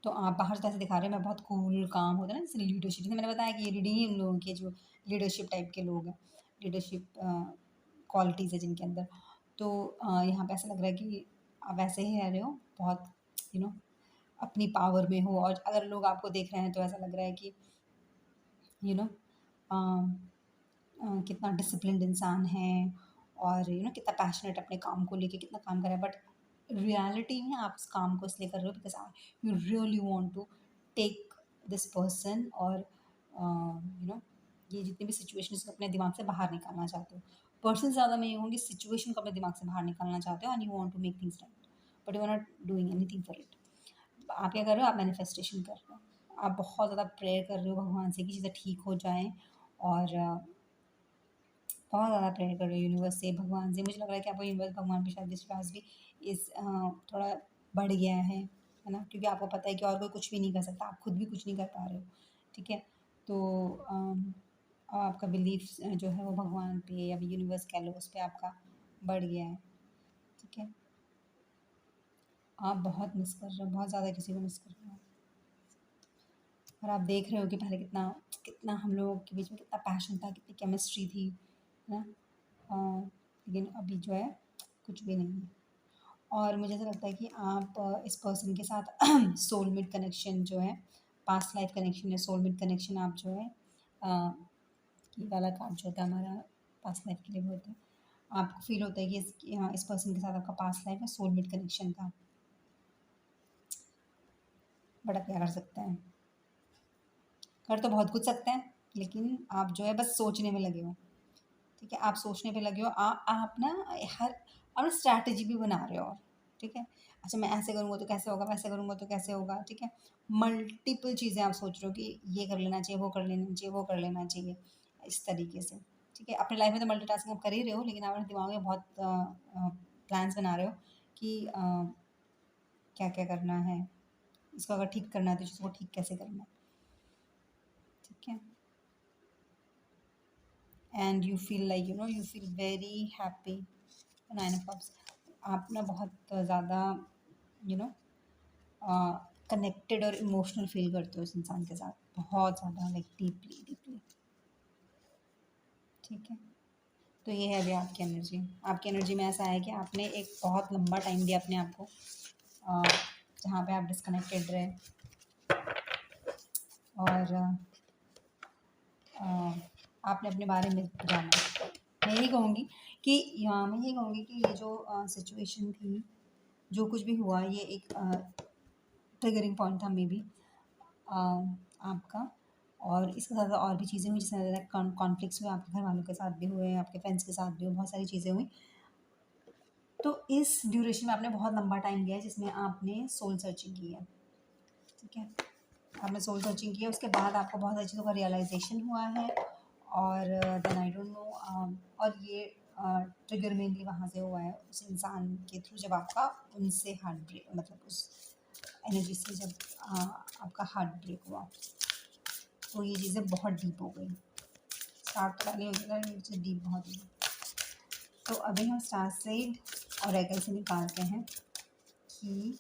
तो आप बाहर से ऐसे दिखा रहे हो मैं बहुत कूल काम, होता है ना जैसे लीडरशिप, जैसे मैंने बताया कि ये रीडिंग ही उन लोगों की है जो लीडरशिप टाइप के लोग हैं, लीडरशिप क्वालिटीज़ है जिनके अंदर। तो यहाँ पे ऐसा लग रहा है कि आप ऐसे ही रह रहे हो, बहुत यू नो अपनी पावर में हो, और अगर लोग आपको देख रहे हैं तो ऐसा लग रहा है कि यू नो कितना डिसिप्लिन्ड इंसान है, और कितना पैशनेट अपने काम को लेके कितना काम कर रहा है, बट रियलिटी में आप उस काम को इसलिए कर रहे हो because you really want to take this person, और ये जितनी भी सिचुएशन को अपने दिमाग से बाहर निकालना चाहते हो। पर्सन ज़्यादा मैं ये कहूँगी सिचुएशन को अपने दिमाग से बाहर निकालना चाहते हो, and you want to make things right, but you are not doing anything for it. आप क्या कर रहे हो? आप मैनिफेस्टेशन कर रहे हो, आप बहुत ज़्यादा प्रेयर कर रहे हो भगवान से कि चीज़ें ठीक हो जाएं, और बहुत ज़्यादा प्रेयर कर रहे हो यूनिवर्स से, भगवान से। मुझे लग रहा है कि आपको यूनिवर्स भगवान पे शायद विश्वास भी इस थोड़ा बढ़ गया है ना, क्योंकि आपको पता है कि और कोई कुछ भी नहीं कर सकता, आप खुद भी कुछ नहीं कर पा रहे हो, ठीक है। तो आपका बिलीफ जो है वो भगवान पे या यूनिवर्स कह लो उस पर आपका बढ़ गया है, ठीक है। आप बहुत मिस कर रहे हो, बहुत ज़्यादा किसी को मिस कर रहे हो, और आप देख रहे हो कि पहले कितना कितना हम लोगों के बीच में कितना पैशन था, कितनी केमिस्ट्री थी, है ना। लेकिन अभी जो है कुछ भी नहीं है। और मुझे ऐसा लगता है कि आप इस पर्सन के साथ सोलमेट कनेक्शन जो है, पास्ट लाइफ कनेक्शन या सोलमेट कनेक्शन, आप जो है ये वाला कार्ड जो होता है हमारा पास्ट लाइफ के लिए वो होता है, आपको फील होता है कि इस पर्सन के साथ आपका पास्ट लाइफ है सोलमेट कनेक्शन का, बट आप क्या कर सकते हैं? कर तो बहुत कुछ सकते हैं, लेकिन आप जो है बस सोचने में लगे हो, ठीक है। आप सोचने पे लगे हो, आप ना हर और स्ट्रैटेजी भी बना रहे हो, ठीक है। अच्छा मैं ऐसे करूँगा तो कैसे होगा, वैसे करूँगा तो कैसे होगा, ठीक है। मल्टीपल चीज़ें आप सोच रहे हो कि ये कर लेना चाहिए, वो कर लेना चाहिए, वो कर लेना चाहिए, इस तरीके से, ठीक है। अपनी लाइफ में तो मल्टीटास्किंग आप कर ही रहे हो, लेकिन आप अपने दिमाग में बहुत प्लान्स बना रहे हो कि क्या क्या करना है, इसको अगर ठीक करना है तो इसको ठीक कैसे करना है, ठीक है। And you feel like you feel very happy. 9 of Cups, आप ना बहुत ज़्यादा यू नो कनेक्टेड और इमोशनल फील करते हो इस इंसान के साथ, बहुत ज़्यादा, लाइक डीपली डीपली, ठीक है। तो ये है अभी आपकी एनर्जी में ऐसा है कि आपने एक बहुत लंबा टाइम दिया अपने आप को, जहाँ पे आप डिस्कनेक्टेड रहे, और आपने अपने बारे में जाना। मैं यही कहूँगी कि ये जो सिचुएशन थी, जो कुछ भी हुआ, ये एक ट्रिगरिंग पॉइंट था मे बी आपका, और इसके साथ और भी चीज़ें हुई, जिससे ज़्यादा कॉन्फ्लिक्ट्स हुए, आपके घर वालों के साथ भी हुए, आपके फ्रेंड्स के साथ भी हुए, बहुत सारी चीज़ें हुई। तो इस ड्यूरेशन में आपने बहुत लंबा टाइम दिया है जिसमें आपने सोल सर्चिंग की है, ठीक है। आपने सोल सर्चिंग की है, उसके बाद आपको बहुत सारी चीज़ों का रियलाइजेशन हुआ है, और देन आई डोंट नो, और ये ट्रिगर मेनली वहाँ से हुआ है उस इंसान के थ्रू, जब आपका उनसे हार्ट ब्रेक, मतलब उस एनर्जी से जब आपका हार्ट ब्रेक हुआ, तो ये चीज़ें बहुत डीप हो गई। स्टार्ट तो पहले हो गया, लेकिन डीप बहुत हो गई। तो अभी हम स्टार सेड और रेगल से निकालते हैं कि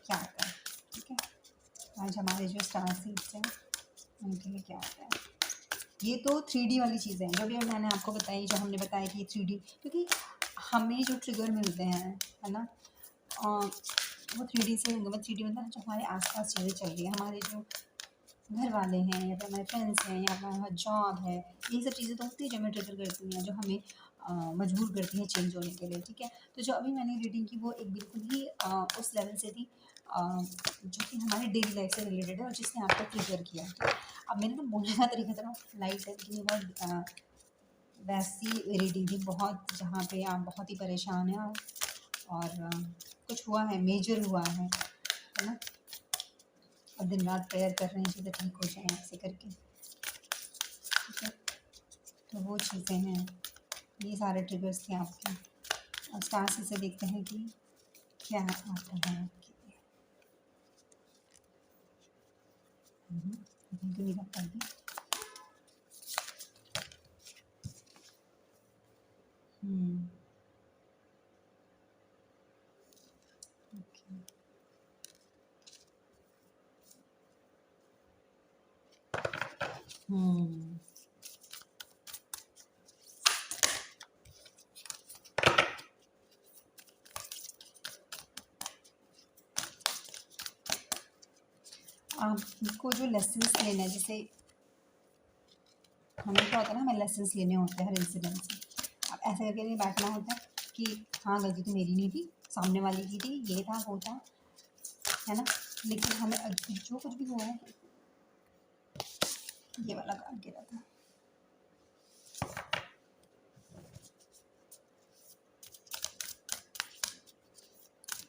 क्या आता है, ठीक है। आज हमारे जो स्टार सीड्स हैं उनके लिए क्या आता है। ये तो 3D वाली चीज़ें हैं, जो भी मैंने आपको बताई, जो हमने बताया कि 3D, क्योंकि हमें जो ट्रिगर मिलते हैं, है ना, वो 3D से होंगे। मतलब 3D मतलब जो हमारे आसपास चीज़ें चल रही है, हमारे जो घर वाले हैं या फिर हमारे फ्रेंड्स हैं या हमारा जॉब है, ये सब चीज़ें तो होती है जो हमें ट्रिगर करती हैं, जो हमें मजबूर करती हैं चेंज होने के लिए, ठीक है। तो जो अभी मैंने रीडिंग की वो एक बिल्कुल ही उस लेवल से थी, जो कि हमारे डेली लाइफ से रिलेटेड है, और जिसने आपको ट्रिगर किया, ठीक है। अब मैंने तो बोलने का तरीका थोड़ा लाइट है, लेकिन ये बहुत वैसी रीडिंग थी, बहुत, जहाँ पे आप बहुत ही परेशान हैं, और कुछ हुआ है, मेजर हुआ है ना, और दिन रात प्रेयर कर रहे हैं चीज़ें ठीक हो जाएँ ऐसे करके, ठीक है। तो वो चीज़ें हैं, ये सारे ट्रिगर्स थे आपके। और स्टार्स से देखते हैं कि क्या आता है आपके लिए। बिल्कुल नहीं लगता अभी। ओके। हम्म आपको जो लेसन्स लेना है, जैसे हमें क्या होता है ना, हमें लेसन्स लेने होते हैं हर इंसिडेंट से। अब ऐसे करके नहीं बैठना होता है कि हाँ गलती तो मेरी नहीं थी, सामने वाले की थी, ये था वो था, है ना। लेकिन हमें जो कुछ भी हुआ है, ये वाला कार्ड गिरा था,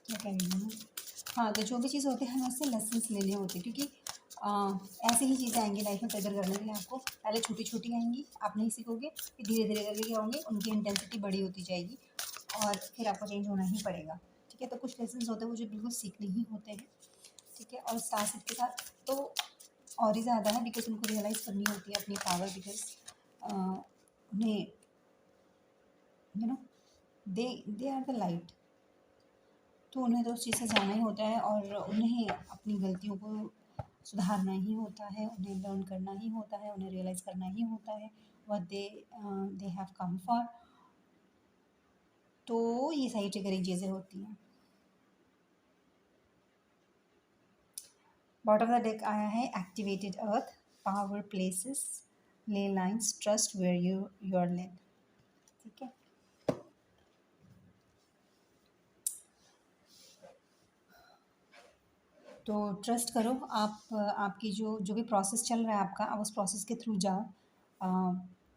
क्या कह रही हूँ। हाँ, तो जो भी चीज़ होती है हमें उससे लेसन्स लेने होते हैं, क्योंकि ऐसी ही चीज़ें आएंगी लाइफ में ट्रिगर करने के लिए आपको। पहले छोटी छोटी आएंगी, आप नहीं सीखोगे, फिर धीरे धीरे करके क्या होंगे, उनकी इंटेंसिटी बड़ी होती जाएगी और फिर आपको चेंज होना ही पड़ेगा। ठीक है, तो कुछ लेसन्स होते हैं वो जो बिल्कुल सीखने ही होते हैं। ठीक है, और साथ के साथ तो और ही ज़्यादा है, बिकॉज उनको रियलाइज़ करनी होती है अपनी पावर, बिकॉज उन्हें you know they are the light. तो उन्हें तो उस चीज़ से जाना ही होता है और उन्हें अपनी गलतियों को सुधारना ही होता है, उन्हें लर्न करना ही होता है, उन्हें रियलाइज़ करना ही होता है what they have come for. तो ये सारी ट्रिगरिंग चीज़ें होती हैं। बॉटम ऑफ द डेक आया है activated earth, power places, ley lines, trust where you are led. ठीक है, तो ट्रस्ट करो आप, आपकी जो भी प्रोसेस चल रहा है आपका, आप उस प्रोसेस के थ्रू जाओ।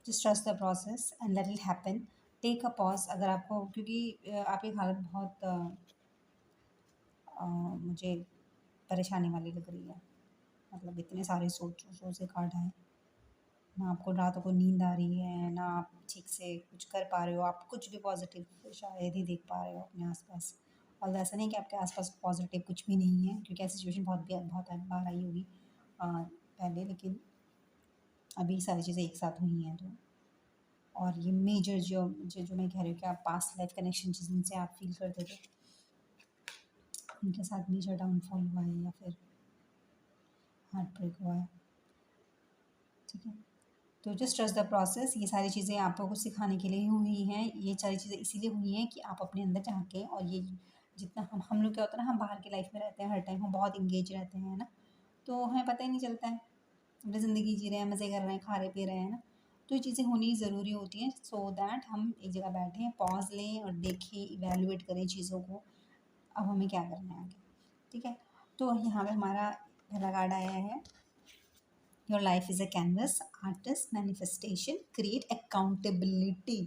Just trust the process and let it happen. Take a pause अगर आपको, क्योंकि आपकी हालत बहुत मुझे परेशानी वाली लग रही है। मतलब इतने सारे सोचों से काट आए, ना आपको रातों को नींद आ रही है, ना आप ठीक से कुछ कर पा रहे हो, आप कुछ भी पॉजिटिव शायद ही देख पा रहे हो अपने आसपास। और ऐसा नहीं कि आपके आसपास पॉजिटिव कुछ भी नहीं है, क्योंकि ऐसी सिचुएशन बहुत बार आई होगी पहले, लेकिन अभी सारी चीज़ें एक साथ हुई हैं। तो और ये मेजर जो मैं कह रही हूँ कि आप पास्ट लाइफ कनेक्शन जिनसे आप फील करते थे, उनके साथ मेजर डाउनफॉल हुआ है या फिर हार्ट ब्रेक हुआ है। ठीक है, तो जस्ट ट्रस्ट द प्रोसेस। ये सारी चीज़ें आपको कुछ सिखाने के लिए ही हुई हैं, ये सारी चीज़ें इसीलिए हुई हैं कि आप अपने अंदर झाँकें। और ये जितना हम लोग क्या होता है ना, हम बाहर की लाइफ में रहते हैं, हर टाइम हम बहुत इंगेज रहते हैं, है ना। तो हमें पता ही नहीं चलता है, अपनी ज़िंदगी जी रहे हैं, मज़े कर रहे हैं, खा रहे पी रहे हैं ना। तो ये चीज़ें होनी ज़रूरी होती हैं सो दैट हम एक जगह बैठें, पॉज लें और देखें, इवेलुएट करें चीज़ों को, अब हमें क्या करना है आगे। ठीक है, तो यहाँ पे हमारा पहला कार्ड आया है, your life is a canvas, artist, manifestation, create accountability.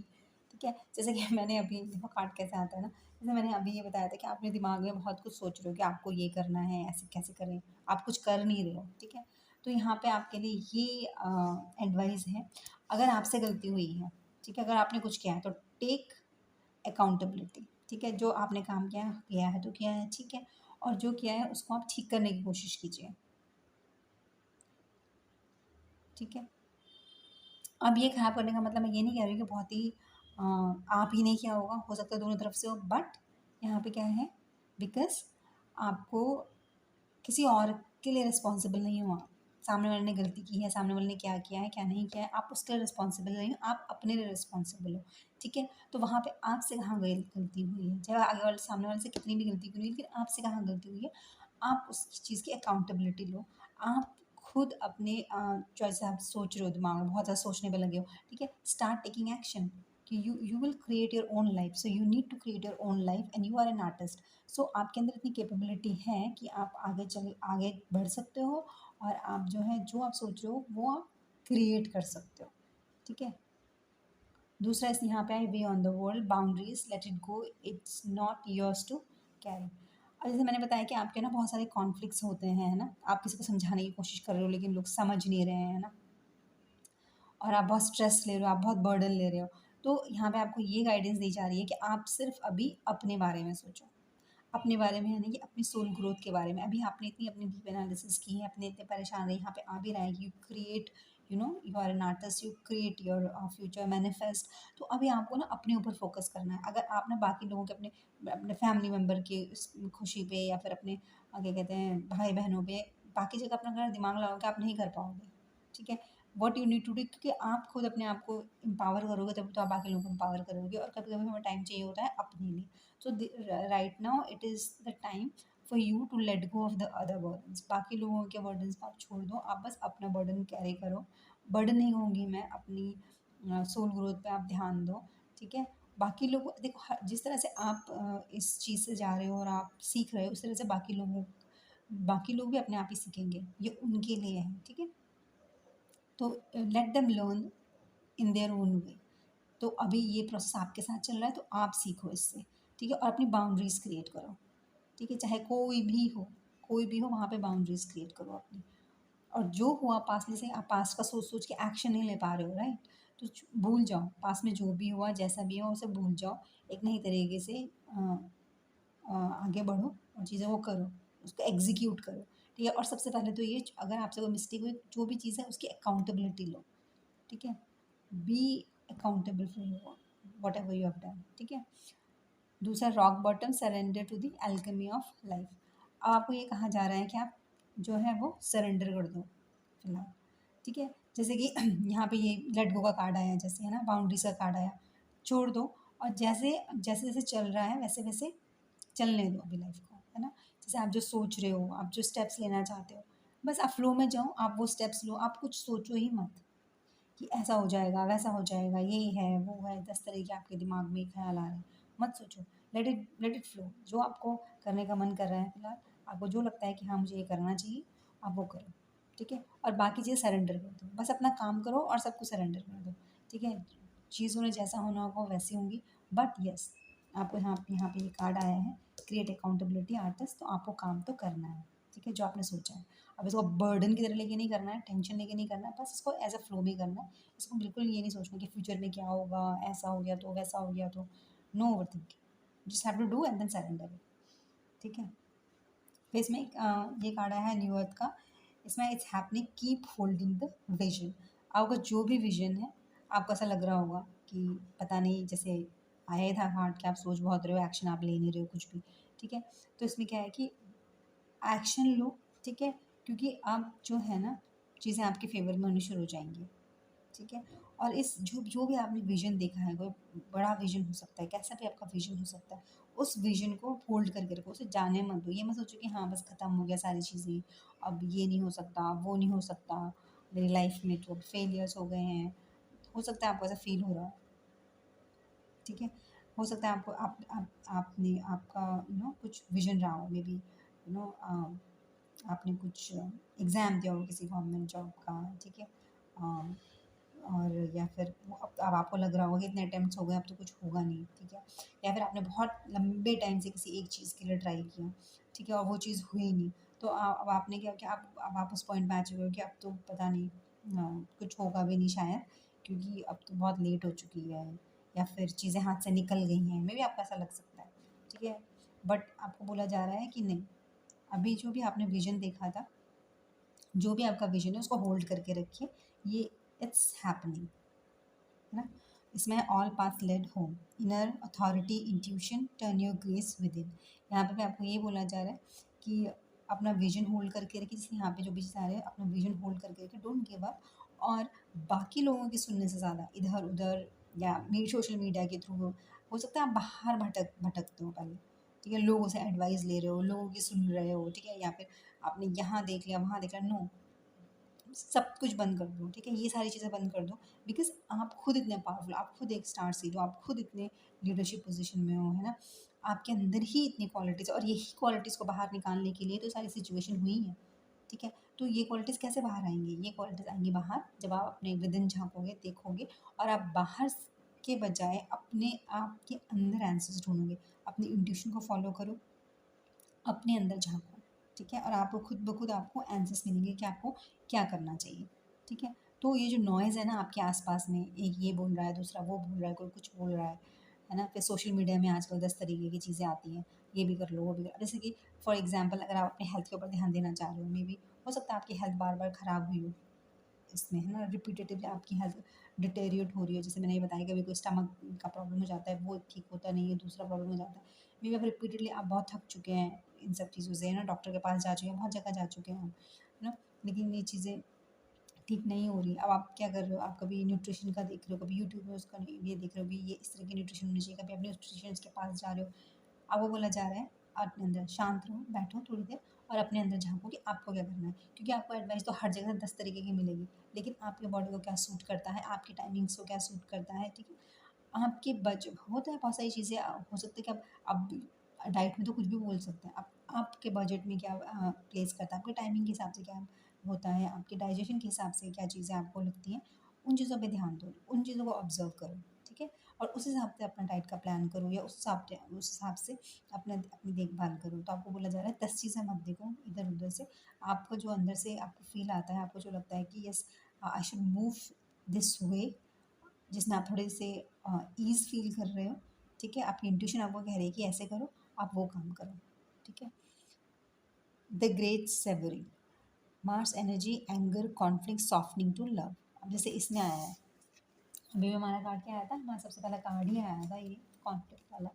ठीक है, जैसे कि मैंने अभी, देखो कार्ड कैसे आता है ना, जैसे मैंने अभी ये बताया था कि आपने दिमाग में बहुत कुछ सोच रहे हो कि आपको ये करना है, ऐसे कैसे करें, आप कुछ कर नहीं रहे हो। ठीक है, तो यहाँ पे आपके लिए ये एडवाइस है, अगर आपसे गलती हुई है, ठीक है, अगर आपने कुछ किया है तो टेक अकाउंटेबिलिटी। ठीक है, जो आपने काम किया किया है तो किया है, ठीक है, और जो किया है उसको आप ठीक करने की कोशिश कीजिए। ठीक है, अब ये खराब करने का मतलब मैं ये नहीं कह रही कि बहुत ही आप ही ने किया होगा, हो सकता है दोनों तरफ से हो, बट यहाँ पे क्या है, बिकॉज आपको किसी और के लिए रिस्पॉन्सिबल नहीं हो आप। सामने वाले ने गलती की है, सामने वाले ने क्या किया है क्या नहीं किया है, आप उसके लिए रिस्पॉन्सिबल नहीं हो, आप अपने लिए रिस्पॉन्सिबल हो। ठीक है, तो वहाँ पे आपसे कहाँ गलती हुई है, चाहे आगे वाले सामने वाले से कितनी भी गलती हुई, लेकिन आपसे कहाँ गलती हुई है, आप उस चीज़ की अकाउंटेबिलिटी लो। आप खुद अपने जैसे आप सोच रहे हो, दिमाग में बहुत ज़्यादा सोचने पे लगे हो, ठीक है, स्टार्ट टेकिंग एक्शन कि you will create your own life, so you need to create your own life and you are an artist. So आपके अंदर इतनी कैपेबिलिटी है कि आप आगे बढ़ सकते हो, और आप जो है जो आप सोच रहे हो वो आप क्रिएट कर सकते हो। ठीक है, दूसरा इस यहाँ पे है, weigh on the world, boundaries, let it go, it's not yours to carry. और जैसे मैंने बताया कि आपके ना बहुत सारे कॉन्फ्लिक्ट्स होते हैं, है ना, आप किसी को समझाने की कोशिश कर रहे हो लेकिन लोग समझ नहीं रहे हैं, है ना, और आप बहुत स्ट्रेस ले रहे हो, आप बहुत बर्डन ले रहे हो। तो यहाँ पे आपको ये गाइडेंस दी जा रही है कि आप सिर्फ अभी अपने बारे में सोचो, अपने बारे में, यानी कि अपनी सोल ग्रोथ के बारे में। अभी आपने इतनी अपनी डीप एनालिसिस की है, अपने इतने परेशान रहे, यहाँ पे आ भी रहा है, you create, you are an artist, you create your future manifest. तो अभी आपको ना अपने ऊपर फोकस करना है। अगर आप ना बाकी लोगों के, अपने अपने फैमिली मेम्बर की खुशी पे, या फिर अपने क्या कहते हैं भाई बहनों पे, बाकी जगह अपना अगर दिमाग लगाओगे आप नहीं कर पाओगे। ठीक है, what you need to do, क्योंकि आप खुद अपने आप को एम्पावर करोगे तभी तो आप बाकी लोगों को एम्पावर करोगे। और कभी कभी हमें टाइम चाहिए होता है अपने लिए। So right now it is the time for you to let go of the other burdens. बाकी लोगों के बर्डन्स को आप छोड़ दो, आप बस अपना बर्डन कैरी करो। बर्डन नहीं होंगी मैं, अपनी सोल ग्रोथ पे आप ध्यान दो, ठीक है। बाकी लोग देखो, जिस तरह से आप इस चीज़ से जा रहे हो और आप सीख रहे हो, उस तरह से बाकी लोग भी अपने आप ही सीखेंगे, ये उनके लिए है, ठीक है। तो let them learn in their own way. तो अभी ये प्रोसेस आपके साथ चल रहा है, तो आप सीखो इससे, ठीक है। और अपनी बाउंड्रीज क्रिएट करो, ठीक है। चाहे कोई भी हो, वहाँ पे बाउंड्रीज क्रिएट करो अपनी। और जो हुआ पास्ट, जैसे आप पास्ट का सोच सोच के एक्शन नहीं ले पा रहे हो, राइट, तो भूल जाओ, पास्ट में जो भी हुआ जैसा भी हुआ उसे भूल जाओ। एक नई तरीके से आगे बढ़ो और चीज़ें वो करो, उसको एग्जीक्यूट करो, ठीक है। और सबसे पहले तो ये, अगर आपसे कोई मिस्टेक हुई, जो भी चीज़ है उसकी अकाउंटेबिलिटी लो, ठीक है। Be accountable for whatever you have done, ठीक है। दूसरा, rock bottom, surrender to the alchemy of life. अब आपको ये कहा जा रहा है कि आप जो है वो सरेंडर कर दो फिलहाल, ठीक है। जैसे कि यहाँ पे ये लेट गो का कार्ड आया, जैसे है ना, बाउंड्रीज का कार्ड आया, छोड़ दो। और जैसे जैसे जैसे चल रहा है वैसे वैसे चलने दो अभी लाइफ को, है ना। जैसे आप जो सोच रहे हो, आप जो स्टेप्स लेना चाहते हो, बस आप फ्लो में जाओ, आप वो स्टेप्स लो, आप कुछ सोचो ही मत कि ऐसा हो जाएगा, वैसा हो जाएगा, ये है वो है, 10 तरह के आपके दिमाग में ख्याल आ रहे हैं, मत सोचो। Let it flow. जो आपको करने का मन कर रहा है फिलहाल, आपको जो लगता है कि हाँ मुझे ये करना चाहिए, आप वो करो, ठीक है। और बाकी चीज़ सरेंडर कर दो, बस अपना काम करो और सब कुछ सरेंडर कर दो, ठीक है। चीज़ों ने जैसा होना होगा वैसी होंगी, बट यस, आपको यहाँ पे ये कार्ड आया है, क्रिएट अकाउंटेबिलिटी आर्टिस्ट, तो आपको काम तो करना है, ठीक है, जो आपने सोचा है। अब इसको बर्डन की तरह लेके नहीं करना है, टेंशन लेके नहीं करना है, बस इसको एज अ फ्लो में करना है। इसको बिल्कुल ये नहीं सोचना कि फ्यूचर में क्या होगा, ऐसा हो गया तो, वैसा हो गया तो। No overthinking, just have to do and then surrender, ठीक है। फिर इसमें ये कार्ड आया है न्यू अर्थ का। इसमें it's happening, keep holding the vision. आपका जो भी विजन है, आपको ऐसा लग रहा होगा कि पता नहीं, जैसे आया था हार्ट कि आप सोच बहुत रहे हो, एक्शन आप ले नहीं रहे हो कुछ भी, ठीक है। तो इसमें क्या है कि एक्शन लो, ठीक है, क्योंकि आप जो है ना, चीज़ें आपके फेवर में होनी शुरू हो जाएंगी, ठीक है। और इस जो जो भी आपने विजन देखा है, कोई बड़ा विजन हो सकता है, कैसा भी आपका विजन हो सकता है, उस विजन को होल्ड करके रखो, उसे जाने मत दो। ये मत सोचो कि हाँ बस ख़त्म हो गया सारी चीज़ें, अब ये नहीं हो सकता, वो नहीं हो सकता, मेरी लाइफ में तो फेलियर्स हो गए हैं। हो सकता है आपको ऐसा फील हो रहा है, ठीक है। हो सकता है आपको आपने आपका कुछ विजन रहा हो, मे बी आपने कुछ एग्ज़ाम दिया हो किसी गवर्नमेंट जॉब का, ठीक है। और या फिर अब आपको लग रहा होगा कि इतने अटेम्प्ट्स हो गए, अब तो कुछ होगा नहीं, ठीक है। या फिर आपने बहुत लंबे टाइम से किसी एक चीज़ के लिए ट्राई किया, ठीक है, और वो चीज़ हुई नहीं। तो अब आपने क्या किया, अब आप उस पॉइंट पे आ चुके हो कि अब तो पता नहीं, कुछ होगा भी नहीं शायद, क्योंकि अब तो बहुत लेट हो चुकी है, या फिर चीज़ें हाथ से निकल गई हैं, मे बी आपको ऐसा लग सकता है, ठीक है। बट आपको बोला जा रहा है कि नहीं, अभी जो भी आपने विजन देखा था, जो भी आपका विजन है उसको होल्ड करके रखिए, ये इट्स हैपनिंग, है ना। इसमें all path led home, inner authority, intuition, turn your grace within. यहाँ पे भी आपको ये बोला जा रहा है कि अपना विजन होल्ड करके रखिए, जैसे यहाँ पे जो भी चीज़ आ रहे हैं, अपना विजन होल्ड करके रखिए, डोंट गिव अप। और बाकी लोगों की सुनने से ज़्यादा इधर उधर या सोशल मीडिया के थ्रू, हो सकता है आप बाहर भटकते हो पहले, ठीक है, लोगों से एडवाइस ले रहे हो, लोगों की सुन रहे हो, ठीक है, या फिर आपने यहाँ देख लिया वहाँ देख लिया, नो, सब कुछ बंद कर दो, ठीक है, ये सारी चीज़ें बंद कर दो। बिकॉज़ आप खुद इतने पावरफुल, आप खुद एक स्टार सीड हो, आप खुद इतने लीडरशिप पोजीशन में हो, है ना। आपके अंदर ही इतनी क्वालिटीज़, और यही क्वालिटीज़ को बाहर निकालने के लिए तो सारी सिचुएशन हुई है, ठीक है। तो ये क्वालिटीज़ कैसे बाहर आएँगी? ये क्वालिटीज़ आएँगी बाहर जब आप अपने विदिन झाँकोगे, देखोगे, और आप बाहर के बजाय अपने आप के अंदर आंसर्स ढूँढोगे। अपनी इंट्यूशन को फ़ॉलो करो, अपने अंदर झाँको, ठीक है, और आपको खुद ब खुद आपको आंसर्स मिलेंगे कि आपको क्या करना चाहिए, ठीक है। तो ये जो नॉइज़ है ना आपके आस-पास में, एक ये बोल रहा है, दूसरा वो बोल रहा है, कोई कुछ बोल रहा है ना? फिर सोशल मीडिया में आजकल 10 तरीके की चीज़ें आती हैं, ये भी कर लो, वो भी कर, जैसे कि फॉर एग्ज़ाम्पल, अगर आप अपने हेल्थ के ऊपर ध्यान देना चाह रहे हो, मे बी हो सकता है आपकी हेल्थ बार-बार खराब हुई हो, इसमें, है ना, रिपीटेटिवली आपकी हेल्थ डिटेरियोरेट हो रही है। जैसे मैंने ये बताया, कभी कोई स्टमक का प्रॉब्लम हो जाता है, वो ठीक होता नहीं है, दूसरा प्रॉब्लम हो जाता है। मे बी आप रिपीटेडली आप बहुत थक चुके हैं इन सब चीज़ों से, है ना, डॉक्टर के पास जा चुके हैं, बहुत जगह जा चुके हैं हम, है ना, लेकिन ये चीज़ें ठीक नहीं हो रही। अब आप क्या कर रहे हो, आप कभी न्यूट्रिशन का देख रहे हो, कभी यूट्यूब में उसका ये देख रहे हो भी, ये इस तरह की न्यूट्रिशन होनी चाहिए, कभी आप न्यूट्रिशनिस्ट के पास जा रहे हो, आपको बोला जा रहा है अपने अंदर शांत रहो, बैठो थोड़ी देर और अपने अंदर झाँको कि आपको क्या करना है। क्योंकि आपको एडवाइस तो हर जगह 10 तरीके की मिलेगी, लेकिन आपके बॉडी को क्या सूट करता है, आपकी टाइमिंग्स को क्या सूट करता है, ठीक है? आपके होता है बहुत सारी चीज़ें हो सकता है कि आप डाइट में तो कुछ भी बोल सकते हैं। आप आपके बजट में क्या प्लेस करता है, आपके टाइमिंग के हिसाब से क्या होता है, आपके डाइजेशन के हिसाब से क्या चीज़ें आपको लगती हैं, उन चीज़ों पे ध्यान दो, उन चीज़ों को ऑब्ज़र्व करो, ठीक है? और उस हिसाब से अपना डाइट का प्लान करो या उस हिसाब से अपनी देखभाल करो। तो आपको बोला जा रहा है 10 चीज़ें मत देखो इधर-उधर से, आपको जो अंदर से आपको फ़ील आता है, आपको जो लगता है कि yes I should move this way, जिसमें आप थोड़े से ईज़ फ़ील कर रहे हो, ठीक है? आपकी इंट्यूशन आपको कह रही है कि ऐसे करो, आप वो काम करो, ठीक है? The great severing, Mars energy, anger, conflict, softening to love. अब जैसे इसमें आया है, अभी भी हमारा कार्ड क्या आया था? हमारा सबसे पहला कार्ड ही आया था ये कॉन्फ्लिक्ट वाला,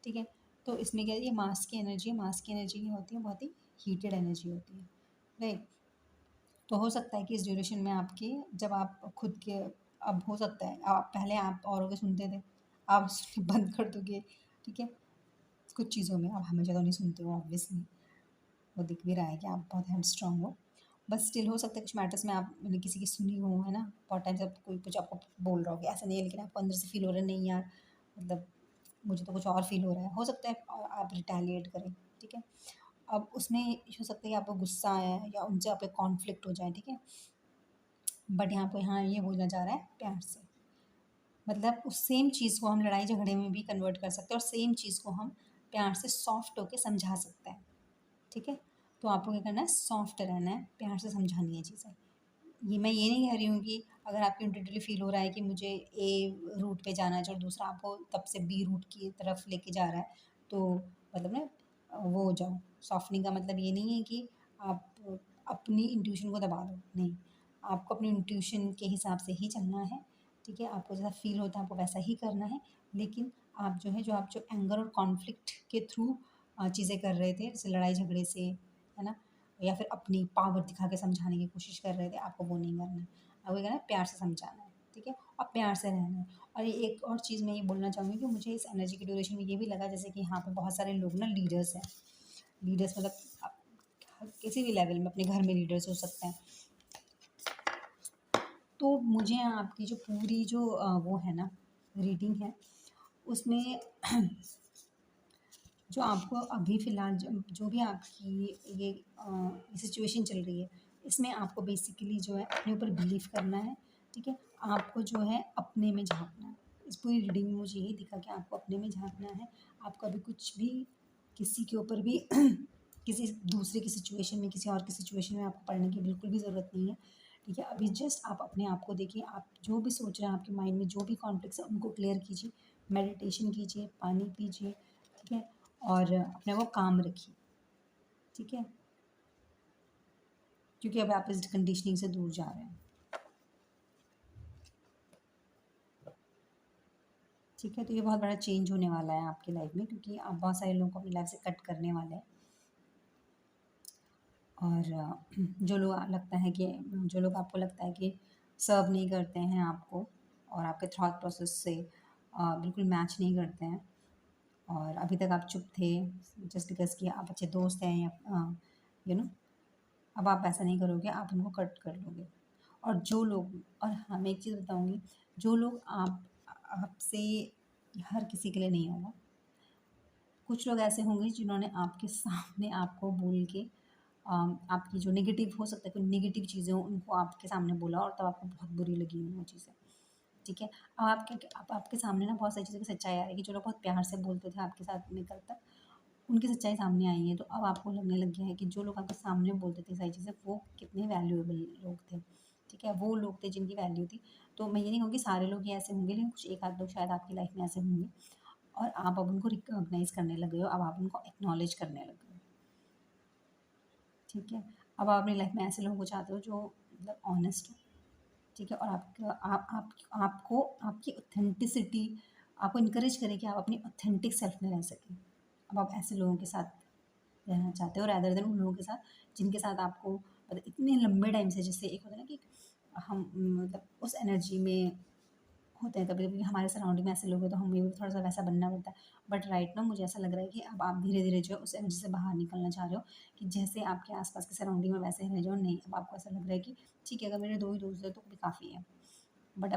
ठीक है? तो इसमें क्या है, ये मार्स की एनर्जी है, मार्स की एनर्जी ये होती है बहुत ही हीटेड एनर्जी होती है, राइट? तो हो सकता है कि इस ड्यूरेशन में आपके जब आप खुद के अब हो सकता है आप पहले आप औरों के सुनते थे, आप सुनने बंद कर दोगे, ठीक है? कुछ चीज़ों में आप हमेशा तो नहीं सुनते हो ऑब्वियसली, वो दिख भी रहा है कि आप बहुत हेडस्ट्रॉन्ग हो। बट स्टिल हो सकता है कुछ मैटर्स में आपने किसी की सुनी हो, है ना? बहुत टाइम से आप कोई कुछ आपको बोल रहा हो कि ऐसा नहीं है, लेकिन आपको अंदर से फ़ील हो रहा है नहीं यार, मतलब मुझे तो कुछ और फ़ील हो रहा है। हो सकता है आप रिटेलिएट करें, ठीक है? अब उसमें हो सकता है कि आपको गुस्सा आया है या उनसे आपका कॉन्फ्लिक्ट हो जाए, ठीक है? बट यहाँ ये बोला जा रहा है प्यार से, मतलब उस सेम चीज़ को हम लड़ाई झगड़े में भी कन्वर्ट कर सकते हैं और सेम चीज़ को हम प्यार से सॉफ्ट होके समझा सकते हैं, ठीक है? तो आपको क्या करना है, सॉफ्ट रहना है, प्यार से समझानी है चीज़ें। ये मैं ये नहीं कह रही हूँ कि अगर आपको इंट्यूटिवली फ़ील हो रहा है कि मुझे ए रूट पे जाना है और दूसरा आपको तब से बी रूट की तरफ लेके जा रहा है, तो मतलब ना वो हो जाओ। सॉफ्टनिंग का मतलब ये नहीं है कि आप अपनी इंट्यूशन को दबा दो, नहीं। आपको अपनी इंट्यूशन के हिसाब से ही चलना है, ठीक है? आपको जैसा फ़ील होता है आपको वैसा ही करना है, लेकिन आप जो एंगर और कॉन्फ्लिक्ट के थ्रू चीज़ें कर रहे थे, जैसे लड़ाई झगड़े से, है ना? या फिर अपनी पावर दिखा के समझाने की कोशिश कर रहे थे, आपको वो नहीं करना है। आपको क्या करना है, प्यार से समझाना है, ठीक है? और प्यार से रहना है। और ये एक और चीज़ मैं ये बोलना चाहूँगी कि मुझे इस एनर्जी के ड्यूरेशन में ये भी लगा जैसे कि यहाँ पे बहुत सारे लोग ना लीडर्स हैं। लीडर्स मतलब किसी भी लेवल में अपने घर में लीडर्स हो सकते हैं। तो मुझे आपकी जो पूरी जो वो है ना रीडिंग है, उसमें जो आपको अभी फ़िलहाल जो भी आपकी ये सिचुएशन चल रही है, इसमें आपको बेसिकली जो है अपने ऊपर बिलीव करना है, ठीक है? आपको जो है अपने में झाँकना है। इस पूरी रीडिंग में मुझे यही दिखा कि आपको अपने में झाँकना है। आपको अभी कुछ भी किसी के ऊपर भी किसी दूसरे की सिचुएशन में, किसी और की सिचुएशन में आपको पड़ने की बिल्कुल भी ज़रूरत नहीं है, ठीक है? अभी जस्ट आप अपने आप को देखिए, आप जो भी सोच रहे हैं आपके माइंड में जो भी कॉन्फ्लिक्ट्स हैं उनको क्लियर कीजिए, मेडिटेशन कीजिए, पानी पीजिए, ठीक है? और अपने आप को काम रखिए, ठीक है? क्योंकि अब आप इस कंडीशनिंग से दूर जा रहे हैं, ठीक है? तो ये बहुत बड़ा चेंज होने वाला है आपकी लाइफ में, क्योंकि आप बहुत सारे लोगों को अपनी लाइफ से कट करने वाले हैं। और जो लोग लगता है कि जो लोग आपको लगता है कि सर्व नहीं करते हैं आपको और आपके थॉट प्रोसेस से बिल्कुल मैच नहीं करते हैं, और अभी तक आप चुप थे जस्ट बिकॉज़ कि आप अच्छे दोस्त हैं या यू नो अब आप ऐसा नहीं करोगे, आप उनको कट कर लोगे। और जो लोग, और हाँ, मैं एक चीज़ बताऊँगी, जो लोग आपसे हर किसी के लिए नहीं होगा। कुछ लोग ऐसे होंगे जिन्होंने आपके सामने आपको बोल के आपकी जो नेगेटिव हो सकता है, कोई नेगेटिव चीज़ें हों, उनको आपके सामने बोला और तब आपको बहुत बुरी लगी हों वो चीज़ें, ठीक है? अब आपके सामने ना बहुत सारी चीज़ों की सच्चाई आ रही है कि जो लोग बहुत प्यार से बोलते थे आपके साथ में कल तक, उनकी सच्चाई सामने आई है। तो अब आपको लगने लग गया है कि जो लोग आपके सामने बोलते थे सारी चीज़ें, वो कितने वैल्यूएबल लोग थे, ठीक है? वो लोग थे जिनकी वैल्यू थी। तो मैं ये नहीं कहूँगी सारे लोग ही ऐसे होंगे, लेकिन कुछ एक आध लोग शायद आपकी लाइफ में ऐसे होंगे और आप अब उनको रिकॉग्नाइज़ करने लगे हो, अब आप उनको एक्नॉलेज करने लगे हो, ठीक है? अब आप अपनी लाइफ में ऐसे लोगों को चाहते हो जो मतलब ऑनेस्ट हो, ठीक है? और आपको आपकी ऑथेंटिसिटी आपको इनकरेज करे कि आप अपनी ऑथेंटिक सेल्फ में रह सकें। अब आप ऐसे लोगों के साथ रहना चाहते हो रैदर देन उन लोगों के साथ जिनके साथ आपको मतलब इतने लंबे टाइम से, जैसे एक होता है ना कि हम मतलब उस एनर्जी में होते हैं कभी-कभी हमारे सराउंडिंग में ऐसे लोग हैं तो हमें भी थोड़ा-सा वैसा बनना पड़ता है। बट राइट नाउ मुझे ऐसा लग रहा है कि अब आप धीरे-धीरे जो है उस एनर्जी से बाहर निकलना चाह रहे हो कि जैसे आपके आस-पास के सराउंडिंग में वैसे रह जाओ। नहीं, अब आपको ऐसा लग रहा है कि ठीक है, अगर मेरे 2 ही दोस्त हैं तो भी काफ़ी है।